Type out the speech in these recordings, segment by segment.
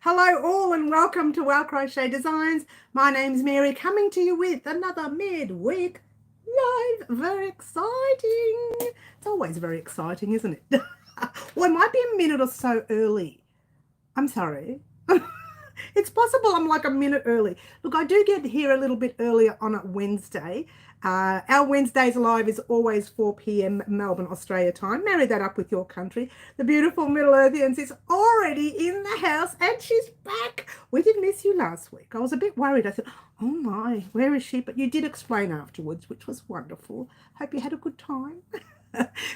Hello all and welcome to our Crochet Designs. My name's Mary, coming to you with another midweek live. Very exciting. It's always very exciting, isn't it? Well, it might be a minute or so early. I'm sorry. It's possible I'm like a minute early. Look, I do get here a little bit earlier on a Wednesday. Our Wednesdays live is always 4 p.m. Melbourne, Australia time. Marry that up with your country. The beautiful Middle Earthians is already in the house and she's back. We did miss you last week. I was a bit worried. I said, oh my, where is she? But you did explain afterwards, which was wonderful. Hope you had a good time.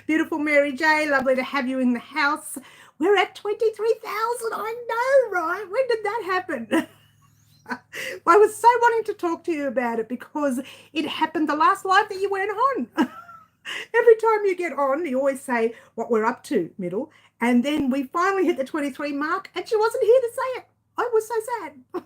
Beautiful Mary J, lovely to have you in the house. We're at 23,000. I know, right? When did that happen? I was so wanting to talk to you about it because it happened the last live that you went on. Every time you get on, you always say what we're up to, Middle. And then we finally hit the 23 mark and she wasn't here to say it. I was so sad.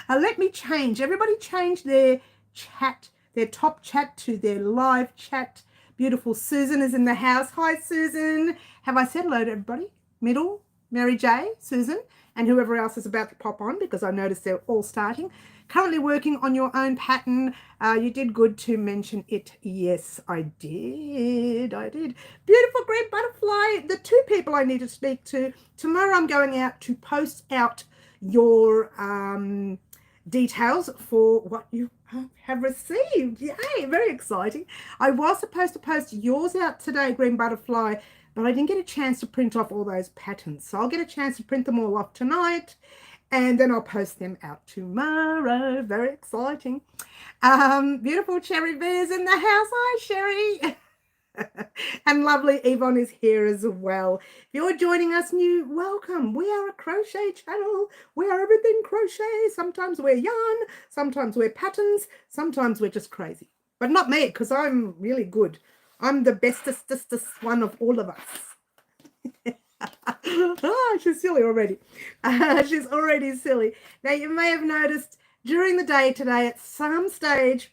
Let me change. Everybody change their chat, their top chat to their live chat. Beautiful Susan is in the house. Hi, Susan. Have I said hello to everybody? Middle, Mary J, Susan, and whoever else is about to pop on because I noticed they're all starting. Currently working on your own pattern. You did good to mention it. Yes, I did. Beautiful green butterfly. The two people I need to speak to. Tomorrow I'm going out to post out your details for what you have received. Yay, very exciting. I was supposed to post yours out today, green butterfly, but I didn't get a chance to print off all those patterns. So I'll get a chance to print them all off tonight and then I'll post them out tomorrow. Very exciting. Beautiful Cherry Bear's in the house. Hi, Sherry. And lovely Yvonne is here as well. If you're joining us new, welcome. We are a crochet channel. We are everything crochet. Sometimes we're yarn, sometimes we're patterns, sometimes we're just crazy. But not me, because I'm really good. I'm the bestest one of all of us. Oh, she's silly already. She's already silly. Now, you may have noticed during the day today, at some stage,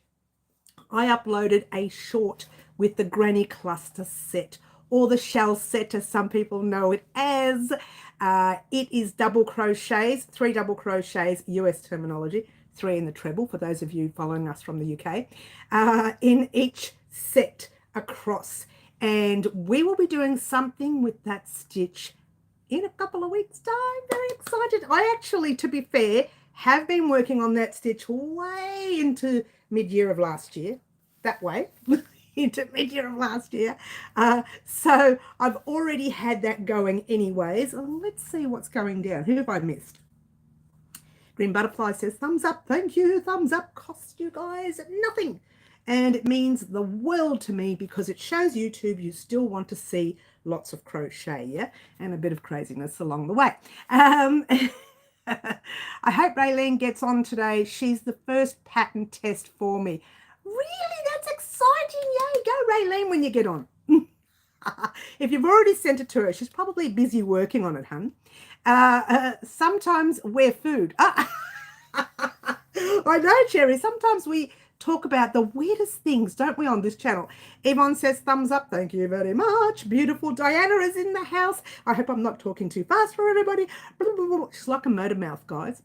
I uploaded a short with the Granny Cluster set, or the shell set as some people know it as. It is double crochets, 3 double crochets, US terminology, 3 in the treble for those of you following us from the UK, in each set across. And we will be doing something with that stitch in a couple of weeks' time. Very excited. I actually, to be fair, have been working on that stitch way into mid-year of last year, that way. Into mid-year of last year. So I've already had that going anyways. Let's see what's going down. Who have I missed? Green Butterfly says, thumbs up. Thank you. Thumbs up costs you guys nothing. And it means the world to me because it shows YouTube you still want to see lots of crochet, yeah? And a bit of craziness along the way. I hope Raylene gets on today. She's the first pattern test for me. Really? That's exciting. Yay. Go, Raylene, when you get on. If you've already sent it to her, she's probably busy working on it, hun. Sometimes we're food. I know, Cherry. Sometimes we talk about the weirdest things, don't we, on this channel? Yvonne says, thumbs up. Thank you very much. Beautiful Diana is in the house. I hope I'm not talking too fast for everybody. She's like a motor mouth, guys.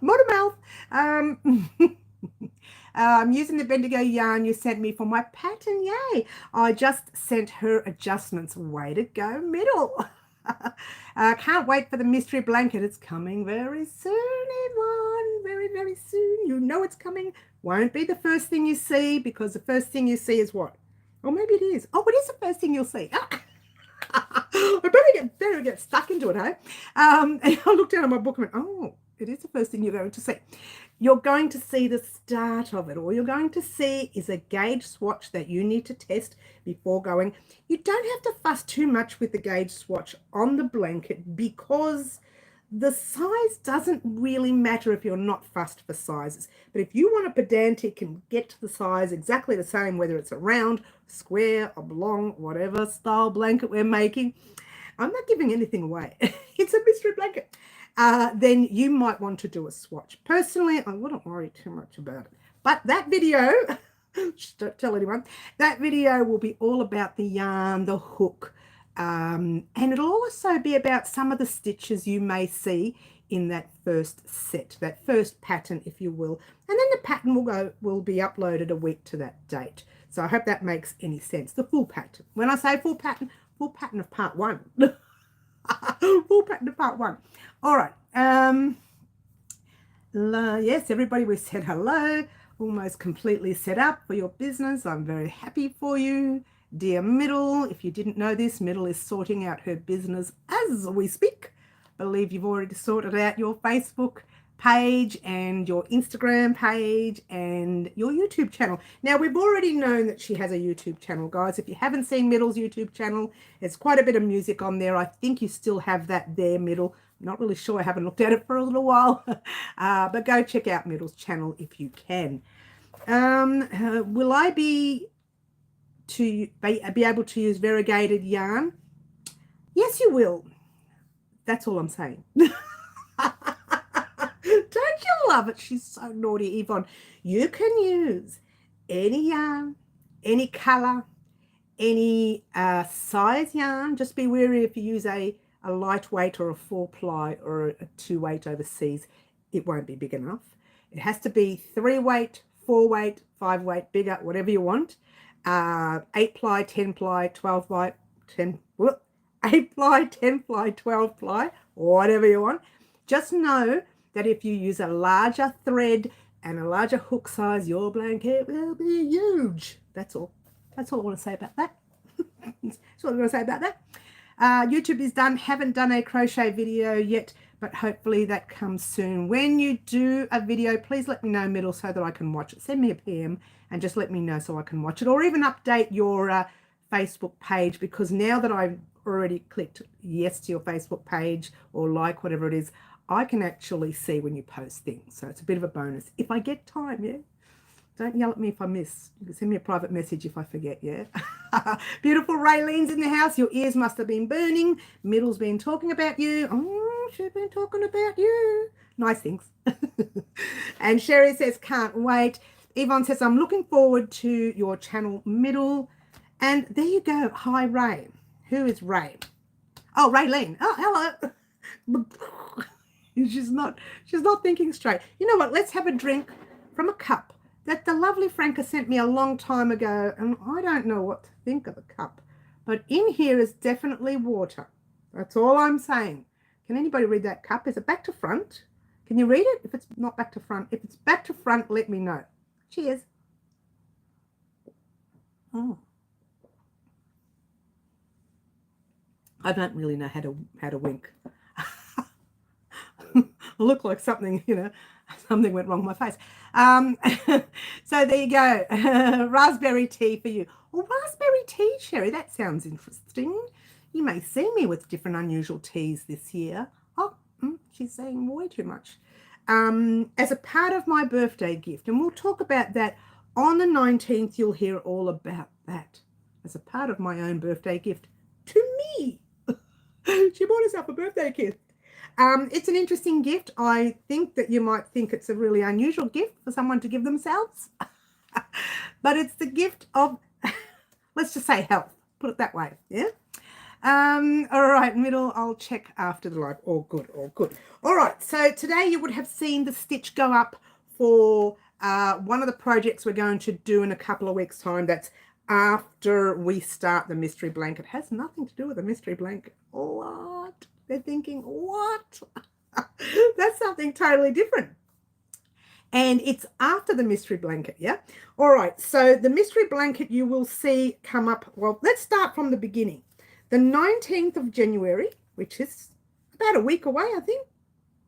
Motor mouth. I'm using the Bendigo yarn you sent me for my pattern. Yay. I just sent her adjustments. Way to go, Middle. Can't wait for the mystery blanket. It's coming very soon, Yvonne. Very, very soon. You know it's coming. Won't be the first thing you see because the first thing you see is what? Or maybe it is. Oh, it is the first thing you'll see. I better get stuck into it, hey? And I looked down at my book and went, oh, it is the first thing you're going to see. You're going to see the start of it. All you're going to see is a gauge swatch that you need to test before going. You don't have to fuss too much with the gauge swatch on the blanket because the size doesn't really matter if you're not fussed for sizes. But if you want a pedantic and get to the size exactly the same, whether it's a round, square, oblong, whatever style blanket we're making, I'm not giving anything away. It's a mystery blanket. Then you might want to do a swatch. Personally, I wouldn't worry too much about it. But that video, just don't tell anyone, that video will be all about the yarn, the hook, And it'll also be about some of the stitches you may see in that first set, that first pattern, if you will. And then the pattern will be uploaded a week to that date. So I hope that makes any sense. The full pattern. When I say full pattern of part 1. Full pattern of part 1. All right. Yes, everybody, we said hello. Almost completely set up for your business. I'm very happy for you. Dear Middle, if you didn't know this, Middle is sorting out her business as we speak. I believe you've already sorted out your Facebook page and your Instagram page and your YouTube channel. Now, we've already known that she has a YouTube channel, guys. If you haven't seen Middle's YouTube channel, there's quite a bit of music on there. I think you still have that there, Middle. I'm not really sure. I haven't looked at it for a little while. But go check out Middle's channel if you can. Will I be able to use variegated yarn? Yes, you will. That's all I'm saying. Don't you love it? She's so naughty, Yvonne. You can use any yarn, any colour, any size yarn. Just be wary if you use a lightweight or a 4-ply or a 2-weight overseas. It won't be big enough. It has to be 3-weight, 4-weight, 5-weight, bigger, whatever you want. 8-ply, 10-ply, 12-ply, 8-ply, 10-ply, 12-ply, whatever you want. Just know that if you use a larger thread and a larger hook size, your blanket will be huge. That's all. That's all I want to say about that. That's all I'm going to say about that. YouTube is done. Haven't done a crochet video yet, but hopefully that comes soon. When you do a video, please let me know, Middle, so that I can watch it. Send me a PM and just let me know so I can watch it, or even update your Facebook page, because now that I've already clicked yes to your Facebook page or like whatever it is, I can actually see when you post things. So it's a bit of a bonus if I get time. Yeah, don't yell at me if I miss. You can send me a private message if I forget. Yeah. Beautiful Raylene's in the house. Your ears must have been burning. Middle's been talking about you. Oh, she's been talking about you. Nice things. And Sherry says can't wait. Yvonne says I'm looking forward to your channel, Middle. And there you go. Hi, Ray. Who is Ray? Oh, Raylene. Oh, hello. She's not thinking straight. You know what? Let's have a drink from a cup that the lovely Franca sent me a long time ago, and I don't know what to think of the cup. But in here is definitely water. That's all I'm saying. Can anybody read that cup? Is it back to front? Can you read it? If it's not back to front. If it's back to front, let me know. Cheers. Oh. I don't really know how to wink. I look like something, something went wrong with my face. So there you go. Raspberry tea for you. Oh, raspberry tea, Sherry. That sounds interesting. You may see me with different unusual teas this year. Oh, she's saying way too much. As a part of my birthday gift, and we'll talk about that on the 19th. You'll hear all about that as a part of my own birthday gift to me. She bought herself a birthday gift. It's an interesting gift. I think that you might think it's a really unusual gift for someone to give themselves. But it's the gift of, let's just say health. Put it that way, yeah? All right, Middle, I'll check after the live. All good, all good. All right, so today you would have seen the stitch go up for one of the projects we're going to do in a couple of weeks' time. That's after we start the mystery blanket. It has nothing to do with the mystery blanket. What? They're thinking, what? That's something totally different. And it's after the mystery blanket, yeah? All right, so the mystery blanket you will see come up. Well, let's start from the beginning. The 19th of January, which is about a week away, I think.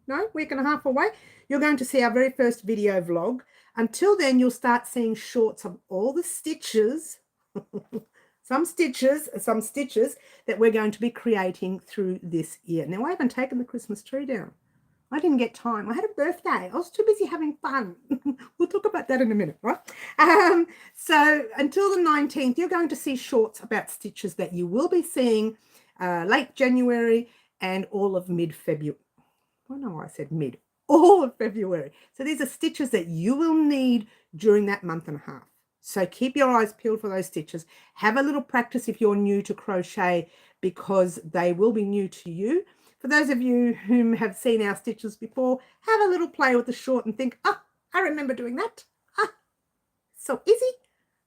No, week and a half away. You're going to see our very first video vlog. Until then, you'll start seeing shorts of all the stitches, some stitches that we're going to be creating through this year. Now, I haven't taken the Christmas tree down. I didn't get time. I had a birthday. I was too busy having fun. We'll talk about that in a minute, right? So until the 19th, you're going to see shorts about stitches that you will be seeing late January and all of mid-February. I don't know why I said mid. All of February. So these are stitches that you will need during that month and a half. So keep your eyes peeled for those stitches. Have a little practice if you're new to crochet, because they will be new to you. For those of you who have seen our stitches before, have a little play with the short and think, oh, I remember doing that. Ah, so easy.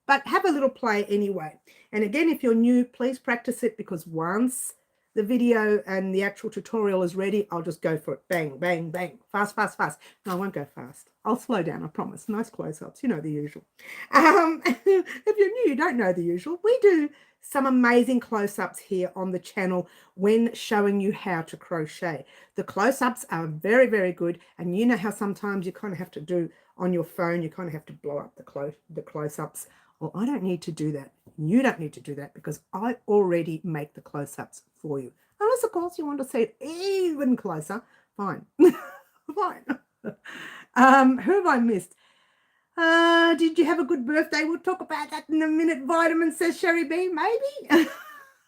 But have a little play anyway. And again, if you're new, please practice it, because once the video and the actual tutorial is ready, I'll just go for it. Bang, bang, bang. Fast, fast, fast. No, I won't go fast. I'll slow down, I promise. Nice close-ups. You know the usual. If you're new, you don't know the usual. We do some amazing close-ups here on the channel when showing you how to crochet. The close-ups are very, very good. And you know how sometimes you kind of have to do on your phone, you kind of have to blow up the close-ups. Well, I don't need to do that. You don't need to do that, because I already make the close-ups for you. Unless, of course, you want to see it even closer. Fine. Fine. Who have I missed? Did you have a good birthday? We'll talk about that in a minute. Vitamin, says Sherry B. Maybe.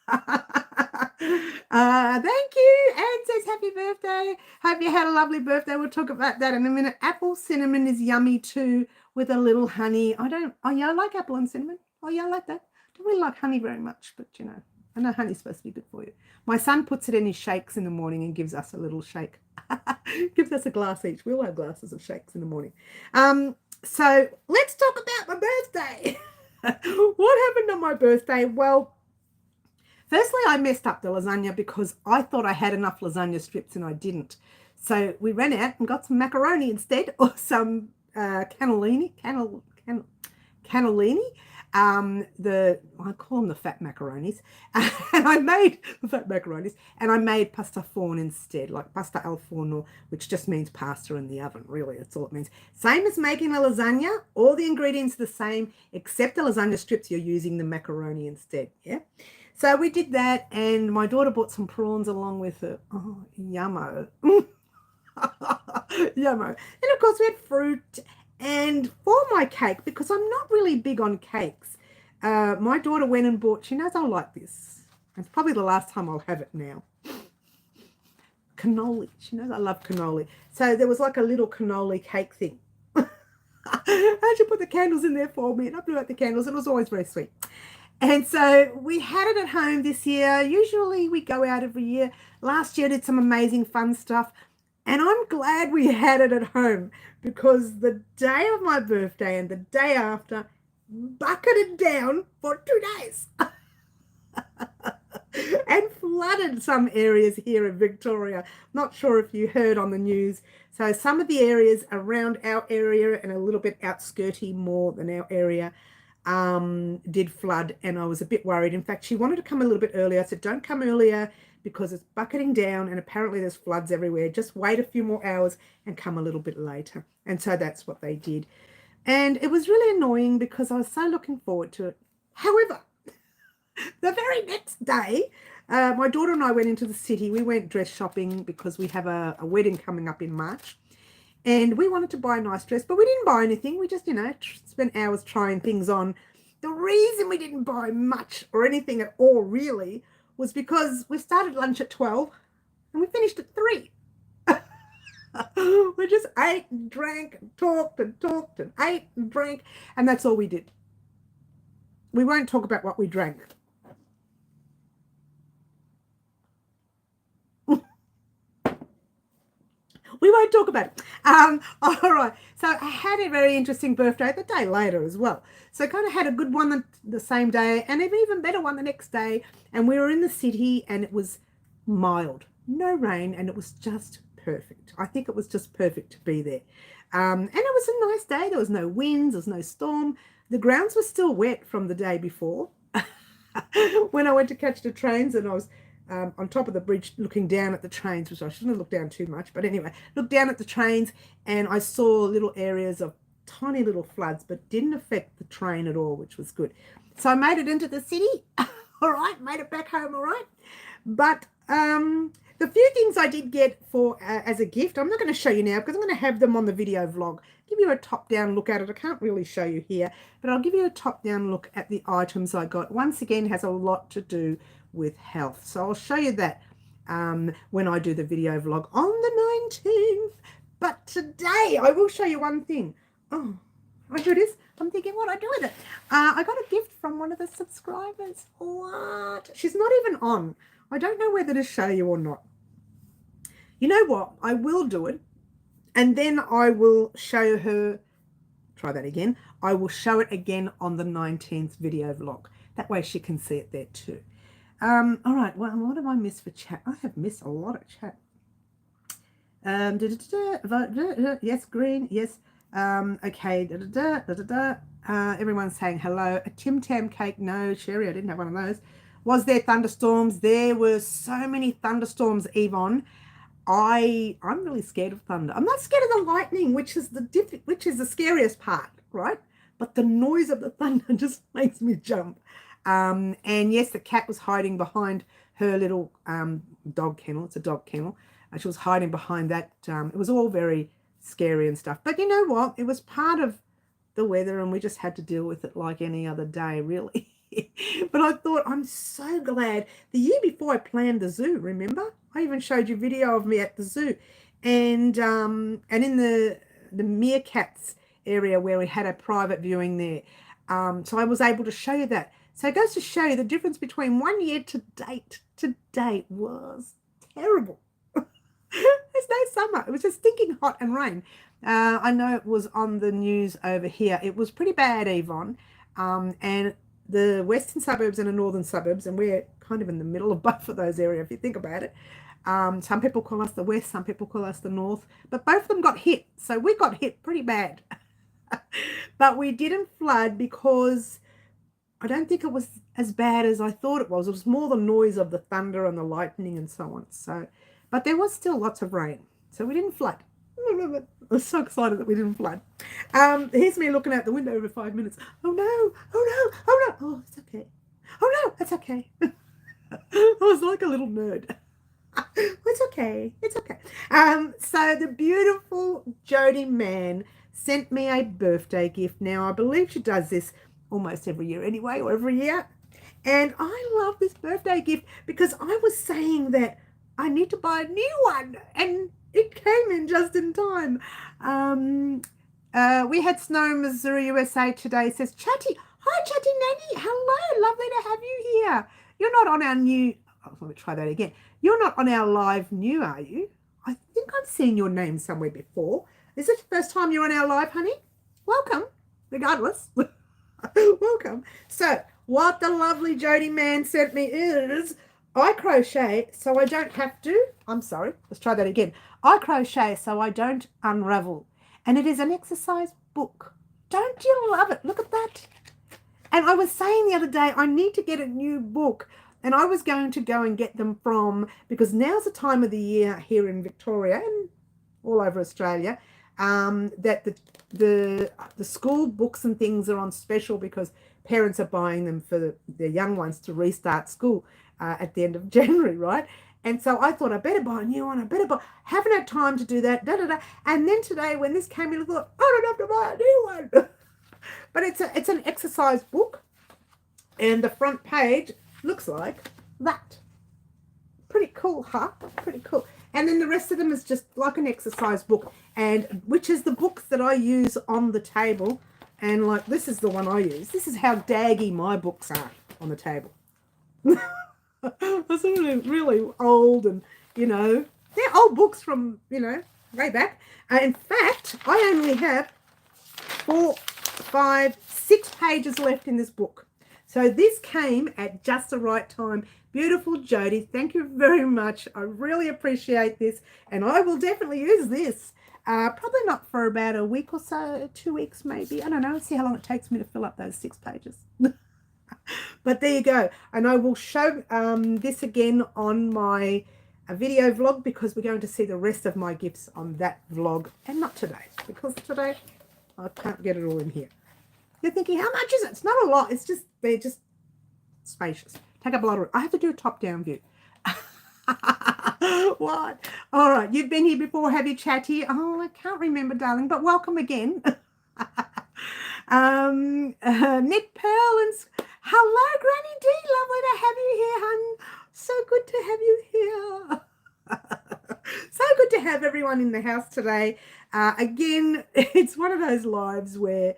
Thank you. Anne says happy birthday. Hope you had a lovely birthday. We'll talk about that in a minute. Apple cinnamon is yummy too, with a little honey. Oh yeah, I like apple and cinnamon. Oh yeah, I like that. Don't really like honey very much, but you know, I know honey's supposed to be good for you. My son puts it in his shakes in the morning and gives us a little shake. Gives us a glass each. We all have glasses of shakes in the morning. So let's talk about my birthday. What happened on my birthday? Well, firstly, I messed up the lasagna because I thought I had enough lasagna strips and I didn't. So we ran out and got some macaroni instead, or some cannellini. I call them the fat macaronis. And I made the fat macaronis, and I made pasta forno instead, like pasta al forno, which just means pasta in the oven, really. That's all it means. Same as making a lasagna. All the ingredients are the same, except the lasagna strips, you're using the macaroni instead, yeah? So we did that, and my daughter bought some prawns along with it. Oh, yummo. Yummo. And of course we had fruit. And for my cake, because I'm not really big on cakes, my daughter went and bought, she knows I like this. It's probably the last time I'll have it now. Cannoli. She knows I love cannoli. So there was like a little cannoli cake thing. And she put the candles in there for me, and I blew out the candles. It was always very sweet. And so we had it at home this year. Usually we go out every year. Last year I did some amazing fun stuff. And I'm glad we had it at home, because the day of my birthday and the day after bucketed down for 2 days and flooded some areas here in Victoria. Not sure if you heard on the news. So some of the areas around our area and a little bit outskirty more than our area did flood, and I was a bit worried. In fact, she wanted to come a little bit earlier. I said, don't come earlier, because it's bucketing down and apparently there's floods everywhere. Just wait a few more hours and come a little bit later. And so that's what they did. And it was really annoying because I was so looking forward to it. However, the very next day, my daughter and I went into the city. We went dress shopping because we have a wedding coming up in March. And we wanted to buy a nice dress, but we didn't buy anything. We just, you know, spent hours trying things on. The reason we didn't buy much or anything at all, really, was because we started lunch at 12 and we finished at 3. We just ate and drank and talked and ate and drank, and that's all we did. We won't talk about what we drank. We won't talk about it. All right. So I had a very interesting birthday the day later as well. So I kind of had a good one the same day, and an even better one the next day. And we were in the city, and it was mild, no rain, and it was just perfect. I think it was just perfect to be there. And it was a nice day. There was no winds, there was no storm. The grounds were still wet from the day before. When I went to catch the trains, and I was on top of the bridge looking down at the trains, which I shouldn't have looked down too much, but anyway, looked down at the trains, and I saw little areas of tiny little floods, but didn't affect the train at all, which was good. So I made it into the city, all right, made it back home, all right. But the few things I did get for as a gift, I'm not going to show you now because I'm going to have them on the video vlog. Give you a top-down look at it. I can't really show you here, but I'll give you a top-down look at the items I got. Once again, has a lot to do with health. So I'll show you that when I do the video vlog on the 19th. But today I will show you one thing. Oh, Oh, here it is. I'm thinking what I do with it. I got a gift from one of the subscribers. What? She's not even on. I don't know whether to show you or not. You know what? I will do it. And then I will show her. Try that again. I will show it again on the 19th video vlog. That way she can see it there too. All right. Well, what have I missed for chat? I have missed a lot of chat. Yes, green. Yes. Okay. Everyone's saying hello. A Tim Tam cake. No, Sherry, I didn't have one of those. Was there thunderstorms? There were so many thunderstorms, Yvonne. I'm really scared of thunder. I'm not scared of the lightning, which is the scariest part, right? But the noise of the thunder just makes me jump. And yes, the cat was hiding behind her little dog kennel. It's a dog kennel. She was hiding behind that. It was all very scary and stuff. But you know what? It was part of the weather, and we just had to deal with it like any other day, really. But I thought, I'm so glad. The year before I planned the zoo, remember? I even showed you a video of me at the zoo. And in the meerkats area where we had a private viewing there. So I was able to show you that. So it goes to show you the difference between 1 year to date was terrible. There's no summer. It was just stinking hot and rain. I know it was on the news over here. It was pretty bad, Yvonne. And the western suburbs and the northern suburbs, and we're kind of in the middle of both of those areas if you think about it. Some people call us the west, some people call us the north, but both of them got hit. So we got hit pretty bad. But we didn't flood because I don't think it was as bad as I thought it was. It was more the noise of the thunder and the lightning and so on. So, but there was still lots of rain. So we didn't flood. I was so excited that we didn't flood. Here's me looking out the window over 5 minutes. Oh no, oh no, oh no. Oh, it's okay. Oh no, it's okay. I was like a little nerd. It's okay. It's okay. So the beautiful Jody Mann sent me a birthday gift. Now, I believe she does this almost every year anyway, or every year. And I love this birthday gift because I was saying that I need to buy a new one. And it came in just in time. We had snow in Missouri, USA today. It says, Chatty. Hi, Chatty Nanny. Hello. Lovely to have you here. You're not on our new... Oh, let me try that again. You're not on our live new, are you? I think I've seen your name somewhere before. Is it the first time you're on our live, honey? Welcome, regardless. Welcome. So what the lovely Jody Mann sent me is I crochet so I don't have to. I'm sorry. Let's try that again. I crochet so I don't unravel. And it is an exercise book. Don't you love it? Look at that. And I was saying the other day, I need to get a new book. And I was going to go and get them from, because now's the time of the year here in Victoria and all over Australia, that the school books and things are on special because parents are buying them for their young ones to restart school at the end of January, right? And so I thought I better buy a new one. I better buy. Haven't had time to do that. And then today when this came in, I thought I don't have to buy a new one. But it's an exercise book, and the front page looks like that. Pretty cool, huh? Pretty cool. And then the rest of them is just like an exercise book, and which is the books that I use on the table. And like this is the one I use. This is how daggy my books are on the table. It's really old, and you know they're old books from way back. In fact, I only have 4, 5, 6 pages left in this book. So this came at just the right time. Beautiful Jody, thank you very much. I really appreciate this, and I will definitely use this. Probably not for about a week or so, 2 weeks maybe. I don't know. See how long it takes me to fill up those 6 pages. But there you go. And I will show this again on my video vlog because we're going to see the rest of my gifts on that vlog, and not today because today I can't get it all in here. You're thinking, how much is it? It's not a lot. It's just, they're just spacious. Take up a lot of room. I have to do a top-down view. What? All right. You've been here before, have you, Chatty? Oh, I can't remember, darling, but welcome again. Nick Pearl and hello, Granny D. Lovely to have you here, hun. So good to have you here. So good to have everyone in the house today. Again, it's one of those lives where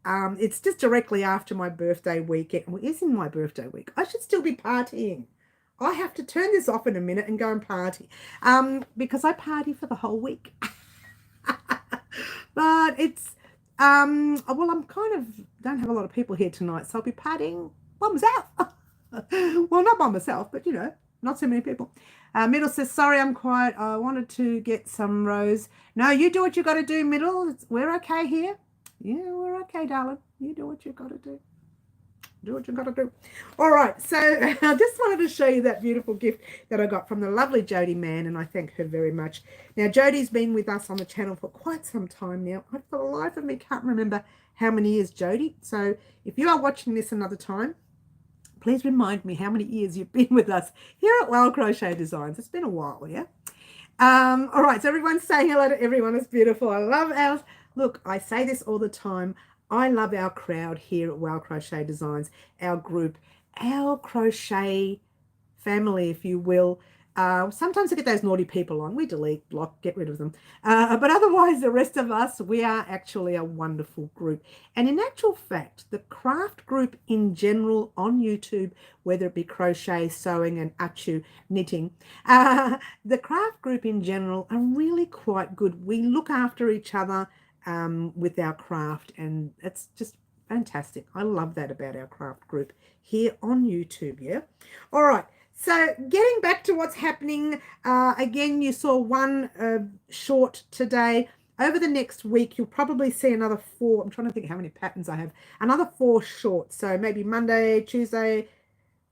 It's just directly after my birthday weekend. Well, it isn't my birthday week. I should still be partying. I have to turn this off in a minute and go and party because I party for the whole week. But it's, well, I'm kind of, don't have a lot of people here tonight, so I'll be partying by myself. Well, not by myself, but, you know, not so many people. Middle says, sorry, I'm quiet. I wanted to get some rows. No, you do what you got to do, Middle. We're okay here. Yeah, we're okay, darling. You do what you got to do. Do what you got to do. All right, so I just wanted to show you that beautiful gift that I got from the lovely Jody Mann, and I thank her very much. Now, Jody's been with us on the channel for quite some time now. I, for the life of me, can't remember how many years, Jody. So if you are watching this another time, please remind me how many years you've been with us here at Wild Crochet Designs. It's been a while, yeah? All right, so everyone's saying hello to everyone. It's beautiful. I love ours. Look, I say this all the time. I love our crowd here at Wild Crochet Designs, our group, our crochet family, if you will. Sometimes I get those naughty people on. We delete, block, get rid of them. But otherwise, the rest of us, we are actually a wonderful group. And in actual fact, the craft group in general on YouTube, whether it be crochet, sewing, and achu, knitting, the craft group in general are really quite good. We look after each other with our craft, and it's just fantastic. I love that about our craft group here on YouTube, yeah? All right. So getting back to what's happening, again, you saw one short today. Over the next week, you'll probably see another 4. I'm trying to think how many patterns I have. Another 4 shorts. So maybe Monday, Tuesday,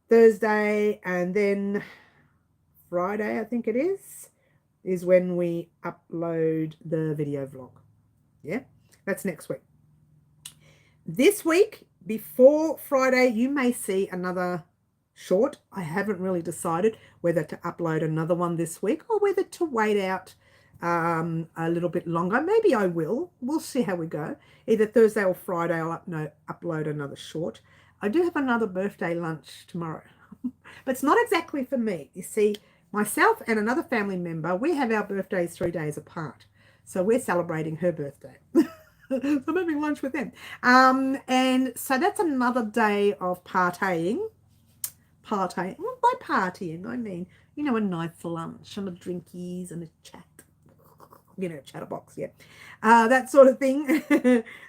Thursday, and then Friday, I think it is when we upload the video vlog. Yeah, that's next week. This week, before Friday, you may see another short. I haven't really decided whether to upload another one this week or whether to wait out a little bit longer. Maybe I will. We'll see how we go. Either Thursday or Friday, I'll upload another short. I do have another birthday lunch tomorrow, but it's not exactly for me. You see, myself and another family member, we have our birthdays 3 days apart. So we're celebrating her birthday. So I'm having lunch with them. And so that's another day of partying. Well, by partying, I mean, you know, a nice lunch and a drinkies and a chat. You know, chatterbox, yeah. That sort of thing.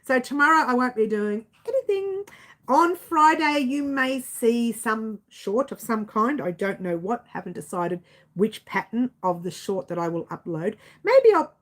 So tomorrow I won't be doing anything. On Friday, you may see some short of some kind. I don't know what. Haven't decided which pattern of the short that I will upload. Maybe I'll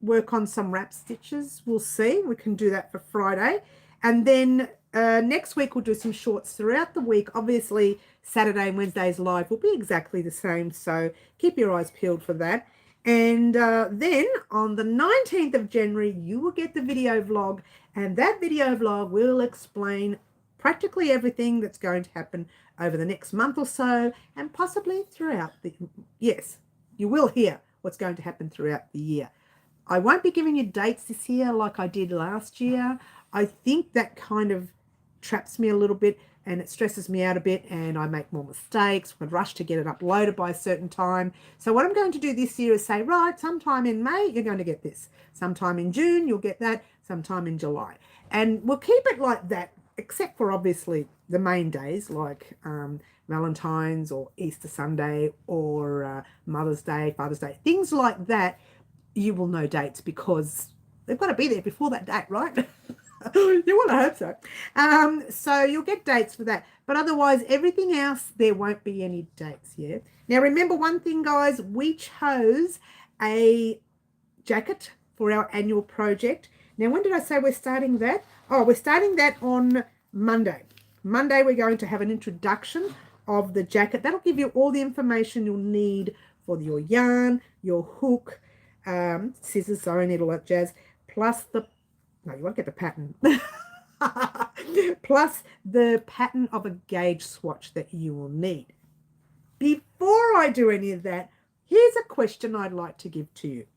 work on some wrap stitches. We'll see. We can do that for Friday. And then next week we'll do some shorts throughout the week. Obviously, Saturday and Wednesday's live will be exactly the same. So keep your eyes peeled for that. And then on the 19th of January, you will get the video vlog. And that video vlog will explain practically everything that's going to happen over the next month or so. And possibly throughout the... Yes, you will hear what's going to happen throughout the year. I won't be giving you dates this year like I did last year. I think that kind of traps me a little bit and it stresses me out a bit and I make more mistakes. I rush to get it uploaded by a certain time. So what I'm going to do this year is say, right, sometime in May, you're going to get this. Sometime in June, you'll get that. Sometime in July. And we'll keep it like that, except for obviously the main days like Valentine's or Easter Sunday or Mother's Day, Father's Day, things like that. You will know dates because they've got to be there before that date, right? You want to hope so. So you'll get dates for that. But otherwise, everything else, there won't be any dates, yeah? Now, remember one thing, guys. We chose a jacket for our annual project. Now, when did I say we're starting that? Oh, we're starting that on Monday. Monday, we're going to have an introduction of the jacket. That'll give you all the information you'll need for your yarn, your hook, scissors, sewing needle, that jazz, plus the, no, you won't get the pattern, plus the pattern of a gauge swatch that you will need. Before I do any of that, here's a question I'd like to give to you.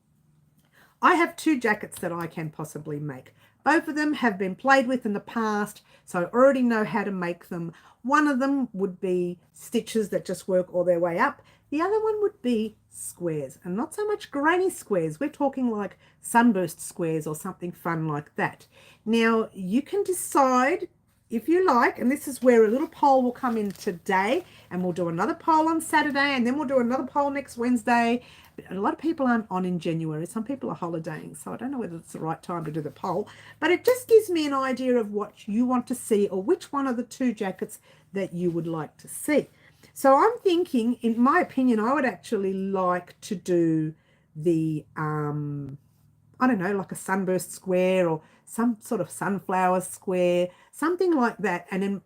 I have 2 jackets that I can possibly make. Both of them have been played with in the past, so I already know how to make them. One of them would be stitches that just work all their way up. The other one would be squares, and not so much granny squares. We're talking like sunburst squares or something fun like that. Now, you can decide if you like, and this is where a little poll will come in today, and we'll do another poll on Saturday, and then we'll do another poll next Wednesday. But a lot of people aren't on in January. Some people are holidaying, so I don't know whether it's the right time to do the poll, but it just gives me an idea of what you want to see or which one of the two jackets that you would like to see. So I'm thinking, in my opinion, I would actually like to do the, I don't know, like a sunburst square or some sort of sunflower square, something like that, and then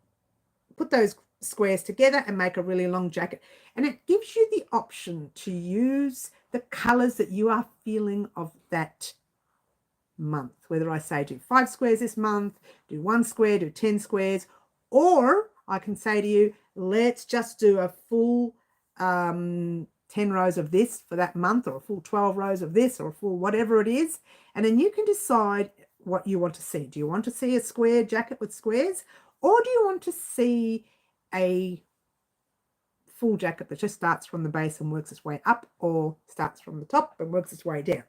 put those squares together and make a really long jacket. And it gives you the option to use the colors that you are feeling of that month. Whether I say do 5 squares this month, do 1 square, do 10 squares, or I can say to you, let's just do a full 10 rows of this for that month, or a full 12 rows of this, or a full whatever it is. And then you can decide what you want to see. Do you want to see a square jacket with squares, or do you want to see a full jacket that just starts from the base and works its way up, or starts from the top and works its way down?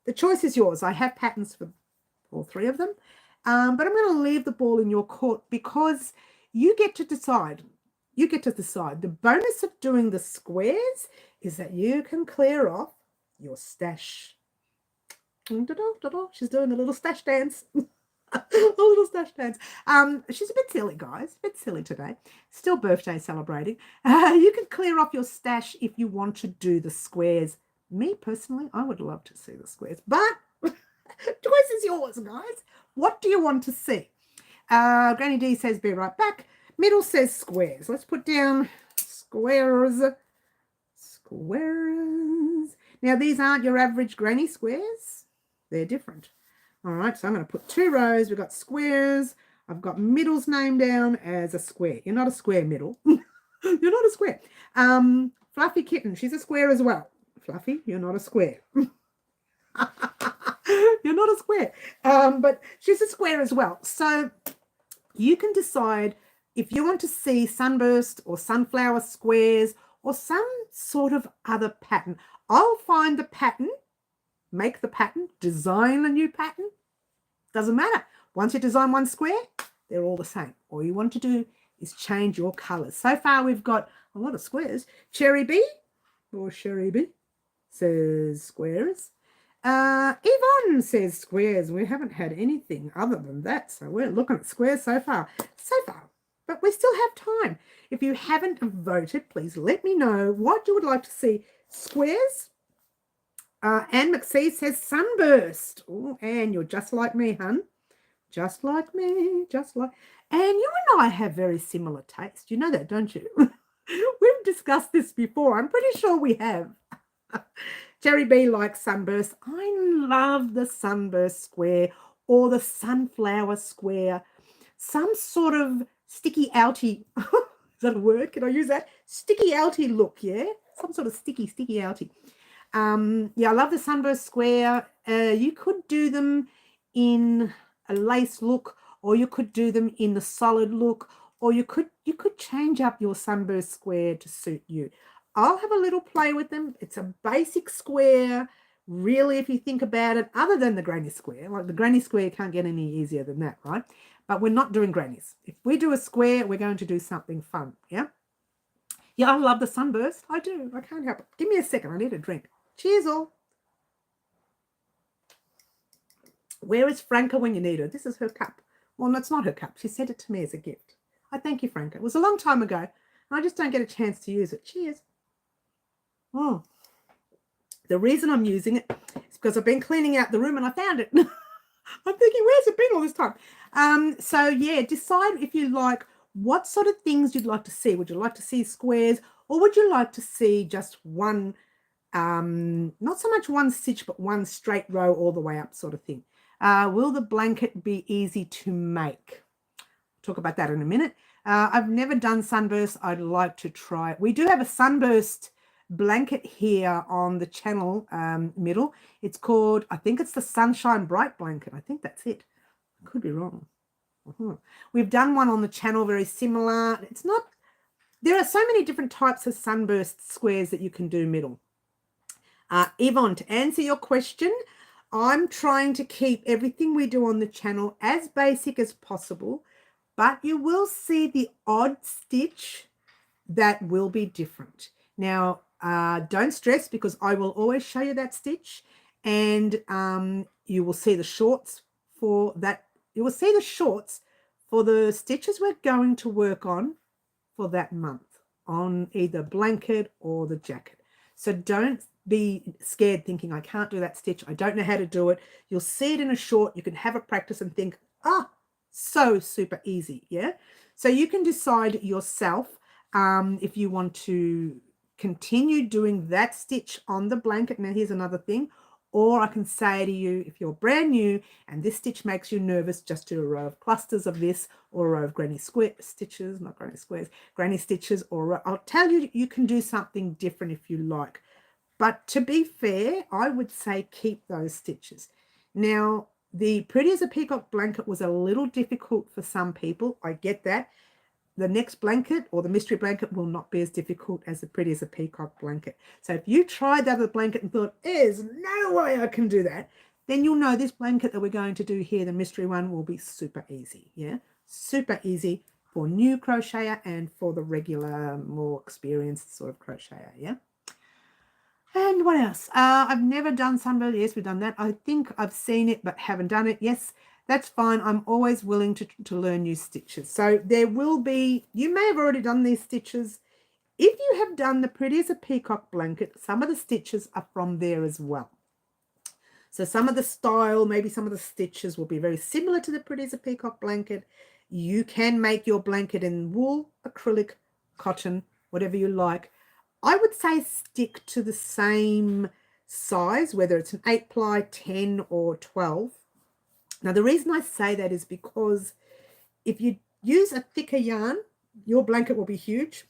The choice is yours. I have patterns for all 3 of them, but I'm going to leave the ball in your court because you get to decide. You get to decide. The bonus of doing the squares is that you can clear off your stash. She's doing a little stash dance. A little stash dance. She's a bit silly, guys. A bit silly today. Still birthday celebrating. You can clear off your stash if you want to do the squares. Me, personally, I would love to see the squares, but choice is yours, guys. What do you want to see? Granny D says, be right back. Middle says squares. Let's put down squares. Squares. Now, these aren't your average granny squares. They're different. All right, so I'm going to put 2 rows. We've got squares. I've got middle's name down as a square. You're not a square, middle. You're not a square. Fluffy Kitten, she's a square as well. Fluffy, you're not a square. You're not a square. But she's a square as well. So you can decide if you want to see sunburst or sunflower squares or some sort of other pattern. I'll find the pattern, make the pattern, design a new pattern. Doesn't matter. Once you design one square, they're all the same. All you want to do is change your colors. So far, we've got a lot of squares. Cherry B or Sherry B says squares. Yvonne says squares. We haven't had anything other than that, so we're looking at squares so far. But we still have time. If you haven't voted, please let me know what you would like to see. Squares. Anne McSee says sunburst. Oh, Anne, you're just like me, hun. Just like me, just like... And you and I have very similar taste. You know that, don't you? We've discussed this before. I'm pretty sure we have. Jerry B likes sunburst. I love the sunburst square or the sunflower square. Some sort of sticky outy. Is that a word? Can I use that? Sticky outy look, yeah? Some sort of sticky outy. Yeah, I love the sunburst square. You could do them in a lace look, or you could do them in the solid look, or you could change up your sunburst square to suit you. I'll have a little play with them. It's a basic square, really, if you think about it, other than the granny square. Like the granny square can't get any easier than that, right? But we're not doing grannies. If we do a square, we're going to do something fun, yeah? Yeah, I love the sunburst. I do. I can't help it. Give me a second. I need a drink. Cheers, all. Where is Franca when you need her? This is her cup. Well, it's not her cup. She sent it to me as a gift. I thank you, Franca. It was a long time ago, and I just don't get a chance to use it. Cheers. Oh, the reason I'm using it is because I've been cleaning out the room and I found it. I'm thinking, where's it been all this time? So, yeah, decide if you like what sort of things you'd like to see. Would you like to see squares, or would you like to see just one, not so much one stitch, but one straight row all the way up sort of thing? Will the blanket be easy to make? Talk about that in a minute. I've never done sunburst. I'd like to try it. We do have a sunburst blanket here on the channel, middle. It's called, I think it's the Sunshine Bright blanket. I think that's it. I could be wrong. We've done one on the channel very similar. It's not There are so many different types of sunburst squares that you can do middle. Yvonne, to answer your question, I'm trying to keep everything we do on the channel as basic as possible, but you will see the odd stitch that will be different. Now, don't stress, because I will always show you that stitch, and you will see the shorts for that. You will see the shorts for the stitches we're going to work on for that month on either blanket or the jacket. So don't be scared thinking, I can't do that stitch, I don't know how to do it. You'll see it in a short, you can have a practice and think, so super easy. Yeah, so you can decide yourself if you want to continue doing that stitch on the blanket. Now here's another thing, or I can say to you, if you're brand new and this stitch makes you nervous, just do a row of clusters of this, or a row of granny square stitches, not granny squares, granny stitches, or I'll tell you, you can do something different if you like. But to be fair, I would say keep those stitches. Now, the Pretty as a Peacock blanket was a little difficult for some people. I get that. The next blanket, or the mystery blanket, will not be as difficult as the Pretty as a Peacock blanket. So if you tried the other blanket and thought, there's no way I can do that, then you'll know this blanket that we're going to do here, the mystery one, will be super easy. Yeah, super easy for new crocheter and for the regular, more experienced sort of crocheter. Yeah. And what else? I've never done sunburst. Yes, we've done that. I think I've seen it but haven't done it. Yes, that's fine. I'm always willing to learn new stitches. So there will be, you may have already done these stitches. If you have done the Pretty as a Peacock blanket, some of the stitches are from there as well. So some of the style, maybe some of the stitches will be very similar to the Pretty as a Peacock blanket. You can make your blanket in wool, acrylic, cotton, whatever you like. I would say stick to the same size, whether it's an 8-ply, 10 or 12. Now, the reason I say that is because if you use a thicker yarn, your blanket will be huge.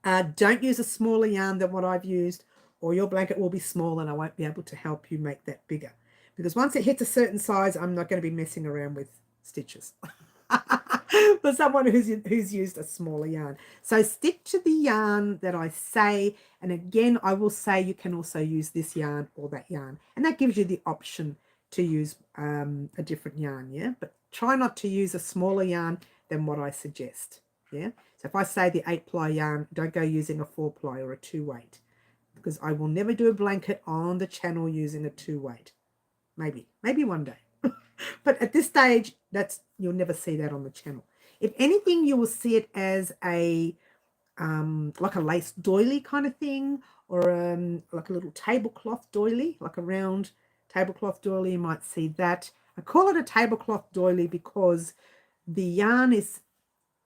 Don't use a smaller yarn than what I've used, or your blanket will be small and I won't be able to help you make that bigger. Because once it hits a certain size, I'm not going to be messing around with stitches. For someone who's used a smaller yarn. So stick to the yarn that I say, and again I will say you can also use this yarn or that yarn, and that gives you the option to use a different yarn. Yeah, but try not to use a smaller yarn than what I suggest. Yeah, so if I say the 8-ply yarn, don't go using a 4-ply or a 2-weight, because I will never do a blanket on the channel using a 2-weight. Maybe one day. But at this stage, you'll never see that on the channel. If anything, you will see it as a like a lace doily kind of thing, or like a little tablecloth doily, like a round tablecloth doily. You might see that. I call it a tablecloth doily because the yarn is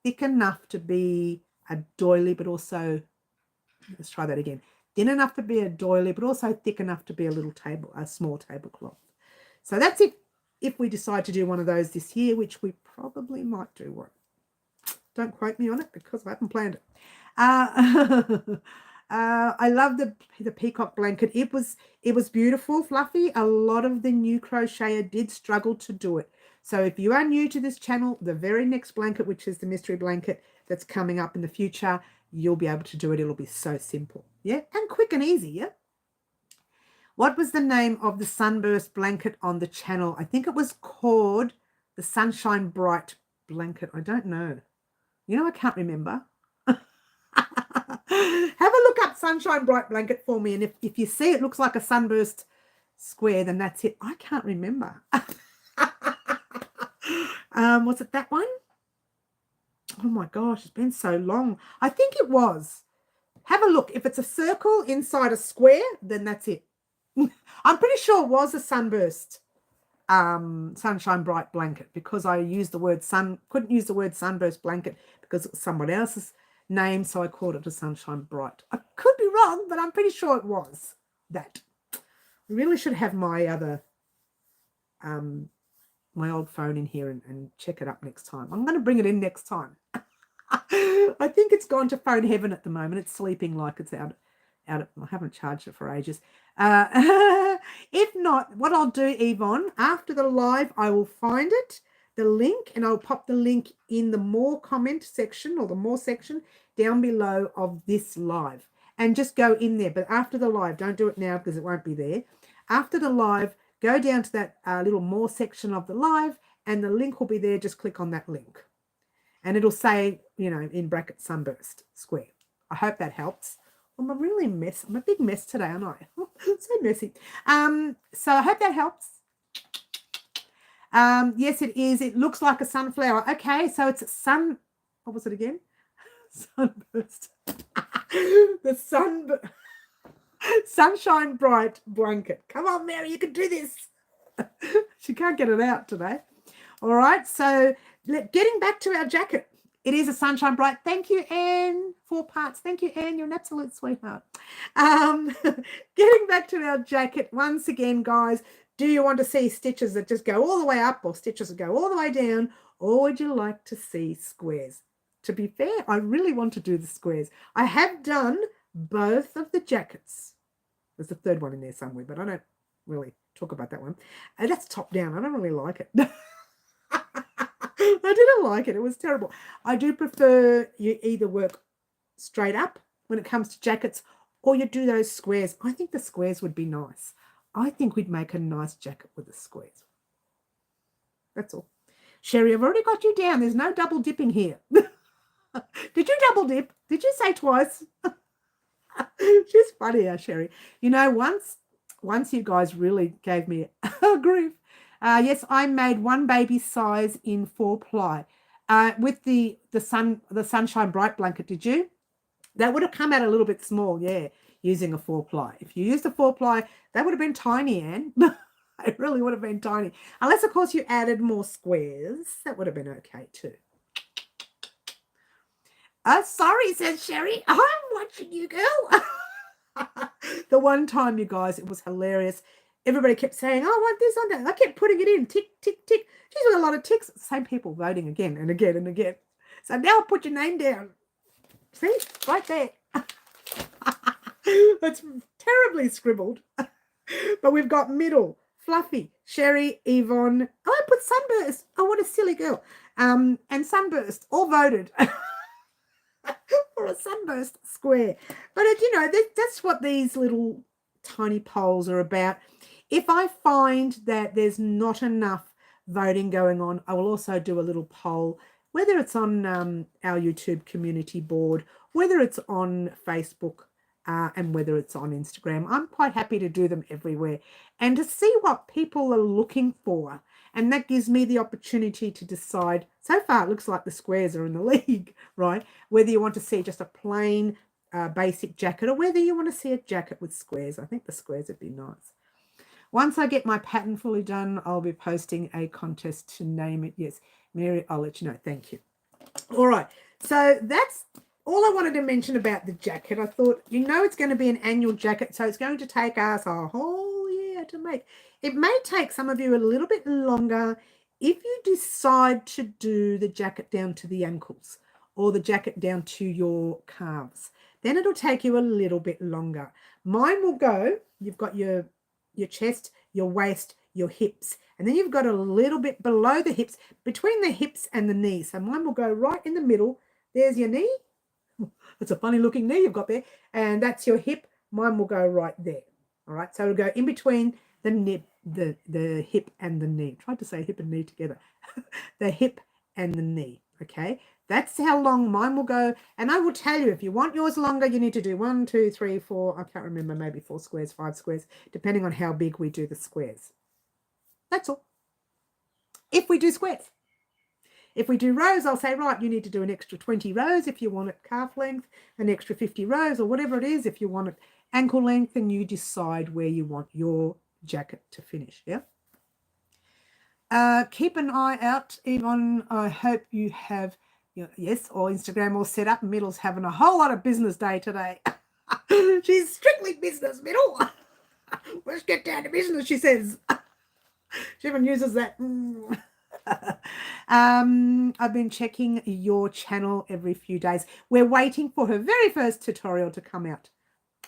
thick enough to be a doily, but also, let's try that again, thin enough to be a doily, but also thick enough to be a small tablecloth. So that's it. If we decide to do one of those this year, which we probably might do. Don't quote me on it because I haven't planned it. I love the peacock blanket. It was beautiful, fluffy. A lot of the new crocheter did struggle to do it. So if you are new to this channel, the very next blanket, which is the mystery blanket that's coming up in the future, you'll be able to do it. It'll be so simple. Yeah, and quick and easy. Yeah. What was the name of the sunburst blanket on the channel? I think it was called the Sunshine Bright blanket. I don't know. I can't remember. Have a look up Sunshine Bright blanket for me. And if you see it looks like a sunburst square, then that's it. I can't remember. Was it that one? Oh my gosh, it's been so long. I think it was. Have a look. If it's a circle inside a square, then that's it. I'm pretty sure it was a sunburst Sunshine Bright blanket, because I used the word couldn't use the word sunburst blanket because it was someone else's name, so I called it a Sunshine Bright. I could be wrong, but I'm pretty sure it was that. I really should have my other my old phone in here and check it up next time. I'm going to bring it in next time. I think it's gone to phone heaven at the moment. It's sleeping like it's out. I haven't charged it for ages. If not, what I'll do, Yvonne, after the live, I will find it, the link, and I'll pop the link in the more comment section or the more section down below of this live. And just go in there. But after the live, don't do it now because it won't be there. After the live, go down to that little more section of the live, and the link will be there. Just click on that link. And it'll say, you know, in brackets, sunburst square. I hope that helps. I'm a big mess today, aren't I? So messy. So I hope that helps. Yes, it is. It looks like a sunflower. Okay, so it's a what was it again? Sunburst. The sunshine bright blanket. Come on, Mary, you can do this. She can't get it out today. All right, so getting back to our jacket. It is a sunshine bright. Thank you, Anne. 4 parts. Thank you, Anne. You're an absolute sweetheart. Getting back to our jacket once again, guys. Do you want to see stitches that just go all the way up or stitches that go all the way down? Or would you like to see squares? To be fair, I really want to do the squares. I have done both of the jackets. There's a third one in there somewhere, but I don't really talk about that one. That's top down. I don't really like it. I didn't like it. It was terrible. I do prefer you either work straight up when it comes to jackets, or you do those squares. I think the squares would be nice. I think we'd make a nice jacket with the squares. That's all. Sherry, I've already got you down. There's no double dipping here. Did you double dip? Did you say twice? She's funny, Sherry. You know, once you guys really gave me a grief. Yes, I made one baby size in 4-ply with the sunshine bright blanket. Did you? That would have come out a little bit small, yeah, using a 4-ply. If you used a 4-ply, that would have been tiny, Anne. It really would have been tiny. Unless, of course, you added more squares. That would have been okay too. Sorry, says Sherry. I'm watching you, girl. The one time, you guys, it was hilarious. Everybody kept saying, oh, I want this on that. I kept putting it in, tick, tick, tick. She's with a lot of ticks. Same people voting again and again and again. So now I'll put your name down. See? Right there. It's terribly scribbled. But we've got Middle, Fluffy, Sherry, Yvonne. Oh, I put Sunburst. Oh, what a silly girl. And Sunburst, all voted for a Sunburst square. But, you know, that's what these little tiny polls are about. If I find that there's not enough voting going on, I will also do a little poll, whether it's on our YouTube community board, whether it's on Facebook, and whether it's on Instagram. I'm quite happy to do them everywhere and to see what people are looking for. And that gives me the opportunity to decide. So far, it looks like the squares are in the league, right? Whether you want to see just a plain basic jacket or whether you want to see a jacket with squares. I think the squares would be nice. Once I get my pattern fully done, I'll be posting a contest to name it. Yes, Mary, I'll let you know. Thank you. All right. So that's all I wanted to mention about the jacket. I thought, you know, it's going to be an annual jacket, so it's going to take us a whole year to make. It may take some of you a little bit longer if you decide to do the jacket down to the ankles or the jacket down to your calves. Then it'll take you a little bit longer. Mine will go, you've got your chest, your waist, your hips, and then you've got a little bit below the hips, between the hips and the knee. So mine will go right in the middle. There's your knee. It's a funny looking knee you've got there, and that's your hip. Mine will go right there. All right, so it'll go in between the hip and the knee. Tried to say hip and knee together. The hip and the knee. Okay, that's how long mine will go. And I will tell you, if you want yours longer, you need to do 1, 2, 3, 4. I can't remember, maybe 4 squares, 5 squares, depending on how big we do the squares. That's all. If we do squares. If we do rows, I'll say, right, you need to do an extra 20 rows if you want it calf length, an extra 50 rows or whatever it is. If you want it ankle length, and you decide where you want your jacket to finish, yeah? Keep an eye out, Yvonne. I hope you have, yes, or Instagram all set up. Middle's having a whole lot of business day today. She's strictly business, Middle. Let's get down to business, she says. She even uses that. I've been checking your channel every few days. We're waiting for her very first tutorial to come out,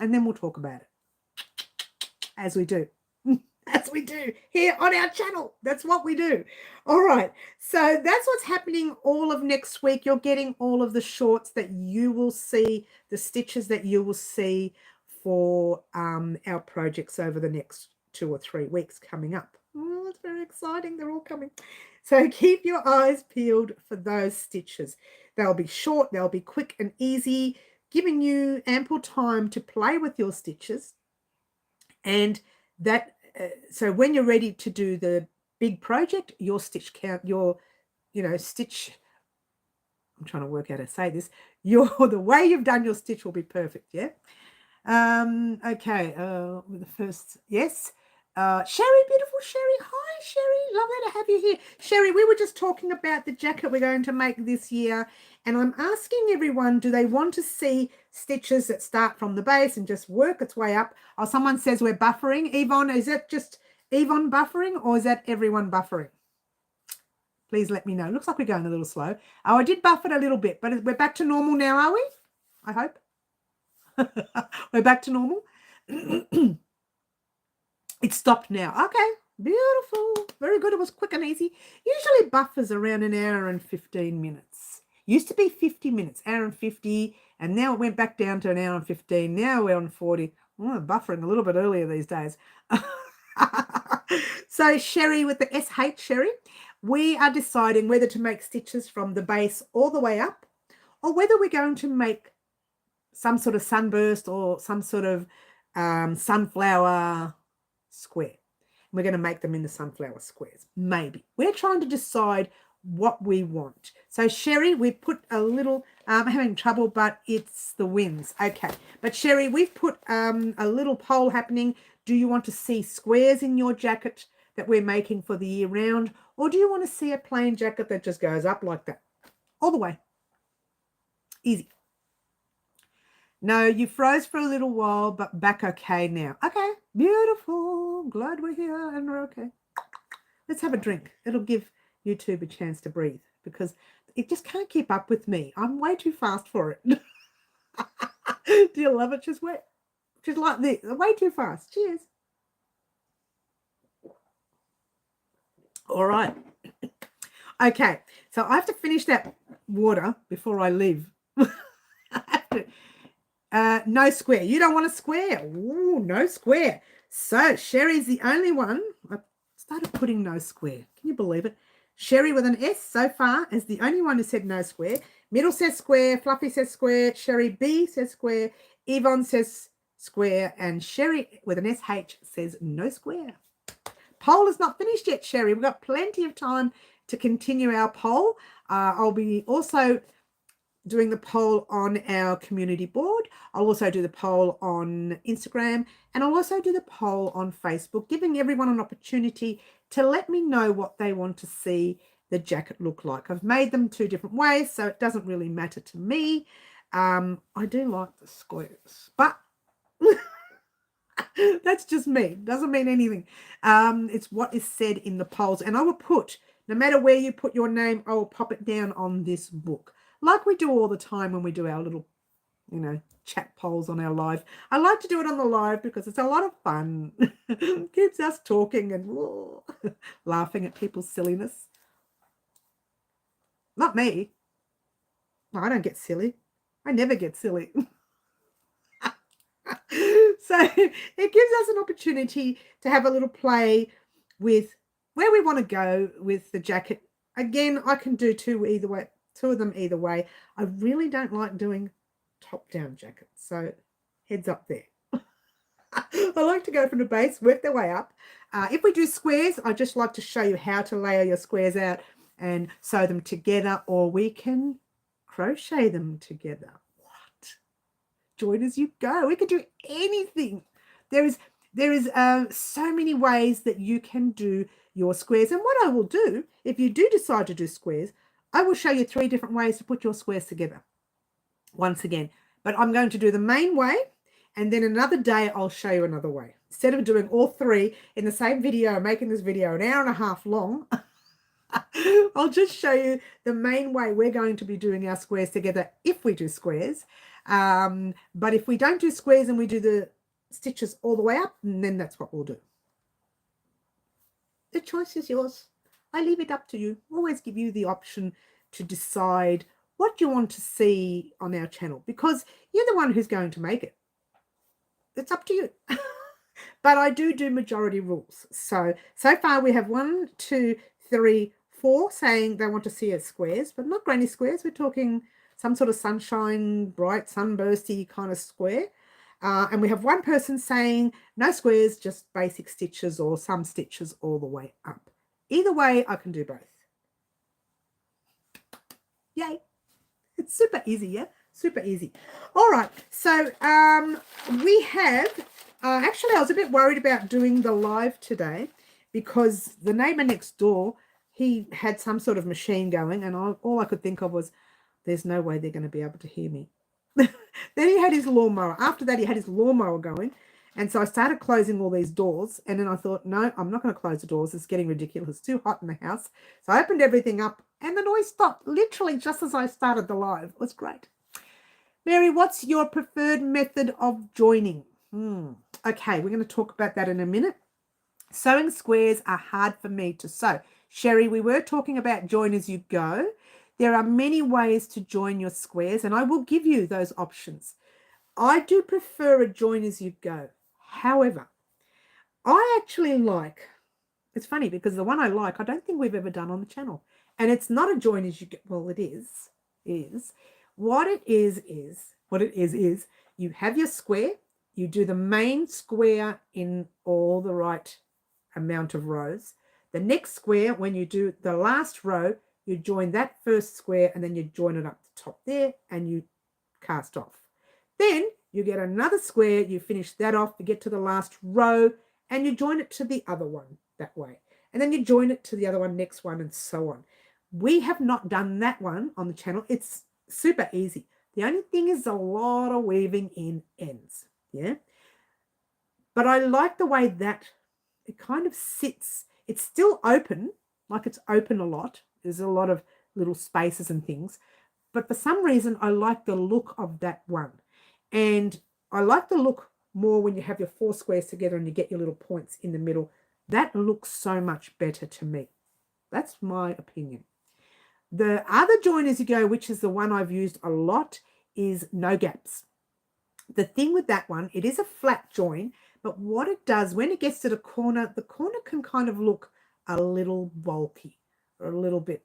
and then we'll talk about it, as we do. as we do here on our channel. That's what we do. All right. So that's what's happening all of next week. You're getting all of the shorts that you will see, the stitches that you will see for our projects over the next 2 or 3 weeks coming up. Oh, it's very exciting. They're all coming. So keep your eyes peeled for those stitches. They'll be short, they'll be quick and easy, giving you ample time to play with your stitches. And that, so when you're ready to do the big project, your stitch count, your, stitch, I'm trying to work out how to say this, the way you've done your stitch will be perfect, yeah? Okay, the first, yes. Sherry, beautiful Sherry. Hi, Sherry. Lovely to have you here. Sherry, we were just talking about the jacket we're going to make this year, and I'm asking everyone, do they want to see stitches that start from the base and just work its way up? Oh, someone says we're buffering. Yvonne, is that just Yvonne buffering, or is that everyone buffering? Please let me know. Looks like we're going a little slow. Oh, I did buff it a little bit, but we're back to normal now, are we? I hope. We're back to normal. It stopped now. Okay, beautiful. Very good. It was quick and easy. Usually buffers around an hour and 15 minutes. Used to be 50 minutes, hour and 50, and now it went back down to an hour and 15. Now we're on 40. Oh, buffering a little bit earlier these days. So Sherry with the SH, Sherry, we are deciding whether to make stitches from the base all the way up, or whether we're going to make some sort of sunburst or some sort of sunflower square. We're going to make them into sunflower squares. Maybe. We're trying to decide what we want. So Sherry, we've put a little, I'm having trouble, but it's the winds. Okay. But Sherry, we've put a little poll happening. Do you want to see squares in your jacket that we're making for the year round? Or do you want to see a plain jacket that just goes up like that? All the way. Easy. No, you froze for a little while, but back okay now. Okay, beautiful. Glad we're here and we're okay. Let's have a drink. It'll give YouTube a chance to breathe because it just can't keep up with me. I'm way too fast for it. Do you love it? She's like this. Way too fast. Cheers. All right. Okay, so I have to finish that water before I leave. I have to. No square. You don't want a square. Ooh, no square. So Sherry's the only one. I started putting no square. Can you believe it? Sherry with an S so far is the only one who said no square. Middle says square. Fluffy says square. Sherry B says square. Yvonne says square. And Sherry with an SH says no square. Poll is not finished yet, Sherry. We've got plenty of time to continue our poll. I'll be also doing the poll on our community board. I'll also do the poll on Instagram, and I'll also do the poll on Facebook, giving everyone an opportunity to let me know what they want to see the jacket look like. I've made them 2 different ways, so it doesn't really matter to me. I do like the squares, but that's just me. Doesn't mean anything. It's what is said in the polls, and I will put, no matter where you put your name, I will pop it down on this book. Like we do all the time when we do our little, chat polls on our live. I like to do it on the live because it's a lot of fun. Keeps us talking and laughing at people's silliness. Not me. No, I don't get silly. I never get silly. So it gives us an opportunity to have a little play with where we want to go with the jacket. Again, I can do 2 either way. 2 of them either way. I really don't like doing top-down jackets, so heads up there. I like to go from the base, work their way up. If we do squares, I just like to show you how to layer your squares out and sew them together, or we can crochet them together. What? Join as you go. We can do anything. There is so many ways that you can do your squares. And what I will do, if you do decide to do squares, I will show you 3 different ways to put your squares together once again. But I'm going to do the main way, and then another day I'll show you another way. Instead of doing all 3 in the same video, making this video an hour and a half long, I'll just show you the main way we're going to be doing our squares together if we do squares. But if we don't do squares and we do the stitches all the way up, then that's what we'll do. The choice is yours. I leave it up to you. Always give you the option to decide what you want to see on our channel, because you're the one who's going to make it. It's up to you. But I do majority rules. So far we have 1, 2, 3, 4 saying they want to see us squares, but not granny squares. We're talking some sort of sunshine, bright, sunbursty kind of square. And we have one person saying no squares, just basic stitches or some stitches all the way up. Either way, I can do both. Yay. It's super easy, yeah? Super easy. All right. So we have, actually, I was a bit worried about doing the live today because the neighbor next door, he had some sort of machine going, and all I could think of was, there's no way they're going to be able to hear me. Then he had his lawnmower. After that, he had his lawnmower going. And so I started closing all these doors. And then I thought, no, I'm not going to close the doors. It's getting ridiculous. It's too hot in the house. So I opened everything up and the noise stopped literally just as I started the live. It was great. Mary, what's your preferred method of joining? Okay, we're going to talk about that in a minute. Sewing squares are hard for me to sew. Sherry, we were talking about join as you go. There are many ways to join your squares, and I will give you those options. I do prefer a join as you go. However, I actually like, it's funny because the one I like, I don't think we've ever done on the channel. And it's not a join as you go. Well, it is. What it is you have your square, you do the main square in all the right amount of rows. The next square, when you do the last row, you join that first square and then you join it up the top there and you cast off. Then you get another square, you finish that off, you get to the last row and you join it to the other one that way. And then you join it to the other one, next one, and so on. We have not done that one on the channel. It's super easy. The only thing is a lot of weaving in ends, yeah? But I like the way that it kind of sits. It's still open, like it's open a lot. There's a lot of little spaces and things. But for some reason, I like the look of that one. And I like the look more when you have your 4 squares together and you get your little points in the middle. That looks so much better to me. That's my opinion. The other join as you go, which is the one I've used a lot, is no gaps. The thing with that one, it is a flat join, but what it does, when it gets to the corner can kind of look a little bulky or a little bit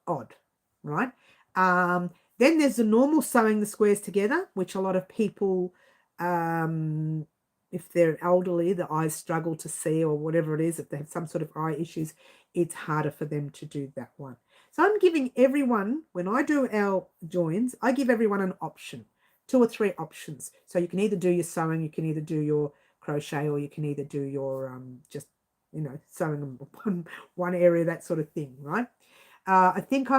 odd, right? Then there's the normal sewing the squares together, which a lot of people, if they're elderly, the eyes struggle to see or whatever it is, if they have some sort of eye issues, it's harder for them to do that one. So I'm giving everyone, when I do our joins, I give everyone an option, 2 or 3 options. So you can either do your sewing, you can either do your crochet, or you can either do your just, you know, sewing one area, that sort of thing, right? I think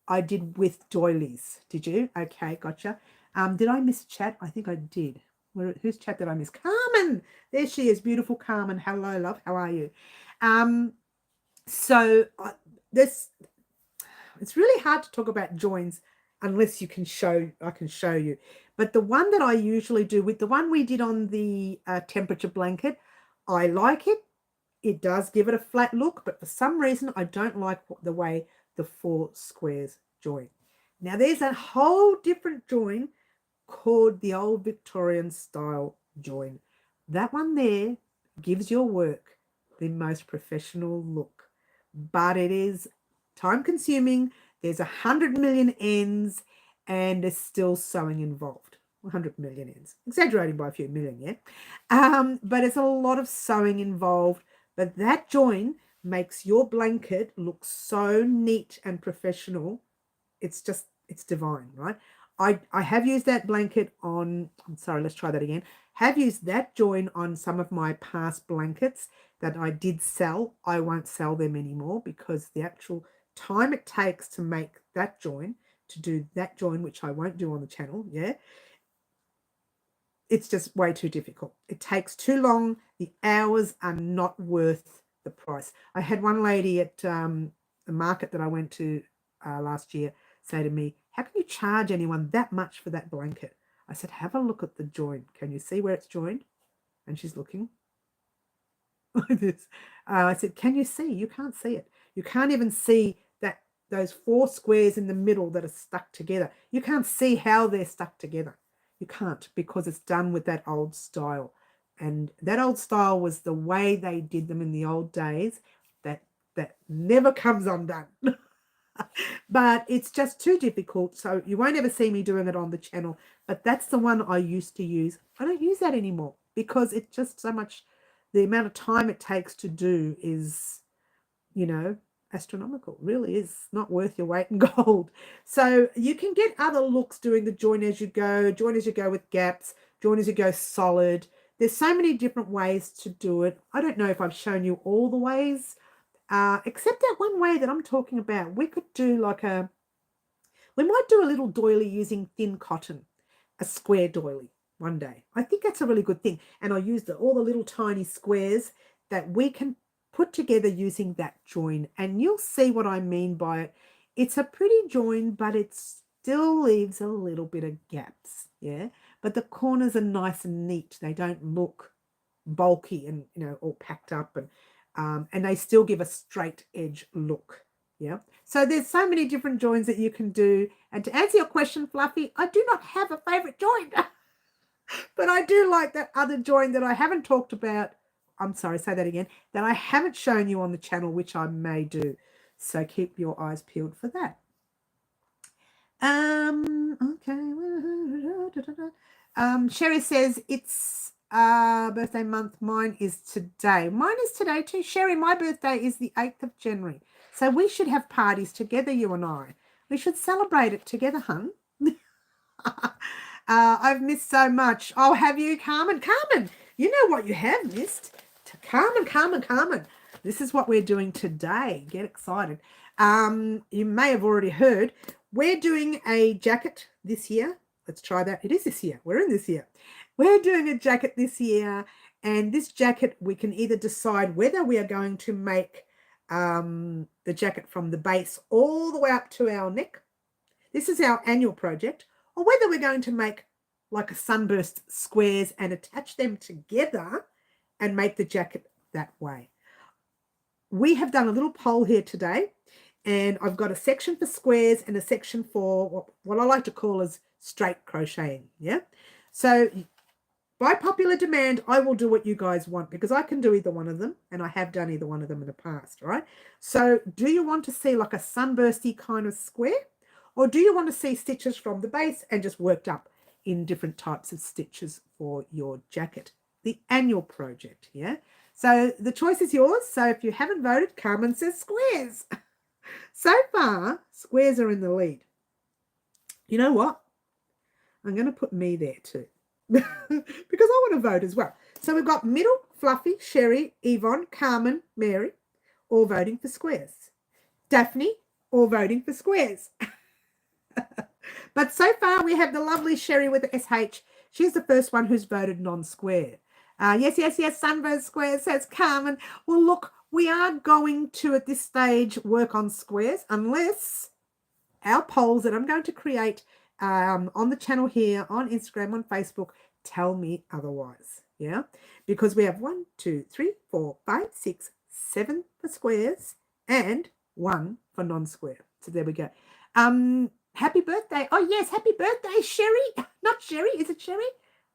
I did with doilies. Did you? Okay, gotcha. Did I miss chat? I think I did. Whose chat did I miss? Carmen. There she is. Beautiful Carmen. Hello, love. How are you? So it's really hard to talk about joins unless you can show, I can show you. But the one that I usually do, with the one we did on the temperature blanket, I like it. It does give it a flat look, but for some reason, I don't like the way the 4 squares join. Now, there's a whole different join called the old Victorian style join. That one there gives your work the most professional look, but it is time consuming. There's 100 million ends and there's still sewing involved. 100 million ends, exaggerating by a few million, yeah. But it's a lot of sewing involved. But that join makes your blanket look so neat and professional. It's just, it's divine, right? I have used that blanket on, I'm sorry, let's try that again. Have used that join on some of my past blankets that I did sell. I won't sell them anymore because the actual time it takes to make that join, to do that join, which I won't do on the channel, yeah, it's just way too difficult. It takes too long. The hours are not worth the price. I had one lady at the market that I went to last year say to me, how can you charge anyone that much for that blanket? I said, have a look at the join. Can you see where it's joined? And she's looking. like this. I said, can you see? You can't see it. You can't even see that those 4 squares in the middle that are stuck together. You can't see how they're stuck together. You can't, because it's done with that old style. And that old style was the way they did them in the old days. That never comes undone. But it's just too difficult, so you won't ever see me doing it on the channel. But that's the one I used to use. I don't use that anymore because it's just so much, the amount of time it takes to do is, you know, astronomical. Really is not worth your weight in gold. So you can get other looks doing the join as you go with gaps, join as you go solid. There's so many different ways to do it. I don't know if I've shown you all the ways, except that one way that I'm talking about. We could do like we might do a little doily using thin cotton, a square doily one day. I think that's a really good thing. And I use all the little tiny squares that we can put together using that join. And you'll see what I mean by it. It's a pretty join, but it still leaves a little bit of gaps. Yeah. But the corners are nice and neat. They don't look bulky and, you know, all packed up, and they still give a straight edge look. Yeah. So there's so many different joins that you can do. And to answer your question, Fluffy, I do not have a favorite join, but I do like that other join that I haven't talked about. I'm sorry, say that again, that I haven't shown you on the channel, which I may do. So keep your eyes peeled for that. Okay. Sherry says it's birthday month. Mine is today. Mine is today too. Sherry, my birthday is the 8th of January. So we should have parties together, you and I. We should celebrate it together, hun. I've missed so much. Oh, have you, Carmen? Carmen, you know what you have missed? Carmen. This is what we're doing today. Get excited. You may have already heard, we're doing a jacket this year. Let's try that. It is this year. We're in this year. We're doing a jacket this year. And this jacket, we can either decide whether we are going to make the jacket from the base all the way up to our neck. This is our annual project. Or whether we're going to make like a sunburst squares and attach them together and make the jacket that way. We have done a little poll here today, and I've got a section for squares and a section for what I like to call as straight crocheting. Yeah. So by popular demand, I will do what you guys want because I can do either one of them, and I have done either one of them in the past, right? So do you want to see like a sunbursty kind of square, or do you want to see stitches from the base and just worked up in different types of stitches for your jacket? The annual project, yeah? So the choice is yours. So if you haven't voted, Carmen says squares. So far, squares are in the lead. You know what? I'm going to put me there too because I want to vote as well. So we've got Middle, Fluffy, Sherry, Yvonne, Carmen, Mary, all voting for squares. Daphne, all voting for squares. But so far, we have the lovely Sherry with the SH. She's the first one who's voted non-square. Yes, sunburst square, says Carmen. Well, look, we are going to, at this stage, work on squares unless our polls that I'm going to create on the channel here, on Instagram, on Facebook, tell me otherwise. Yeah, because we have 1, 2, 3, 4, 5, 6, 7 for squares and 1 for non-square. So there we go. Happy birthday. Oh, yes, happy birthday, Sherry. Not Sherry. Is it Sherry?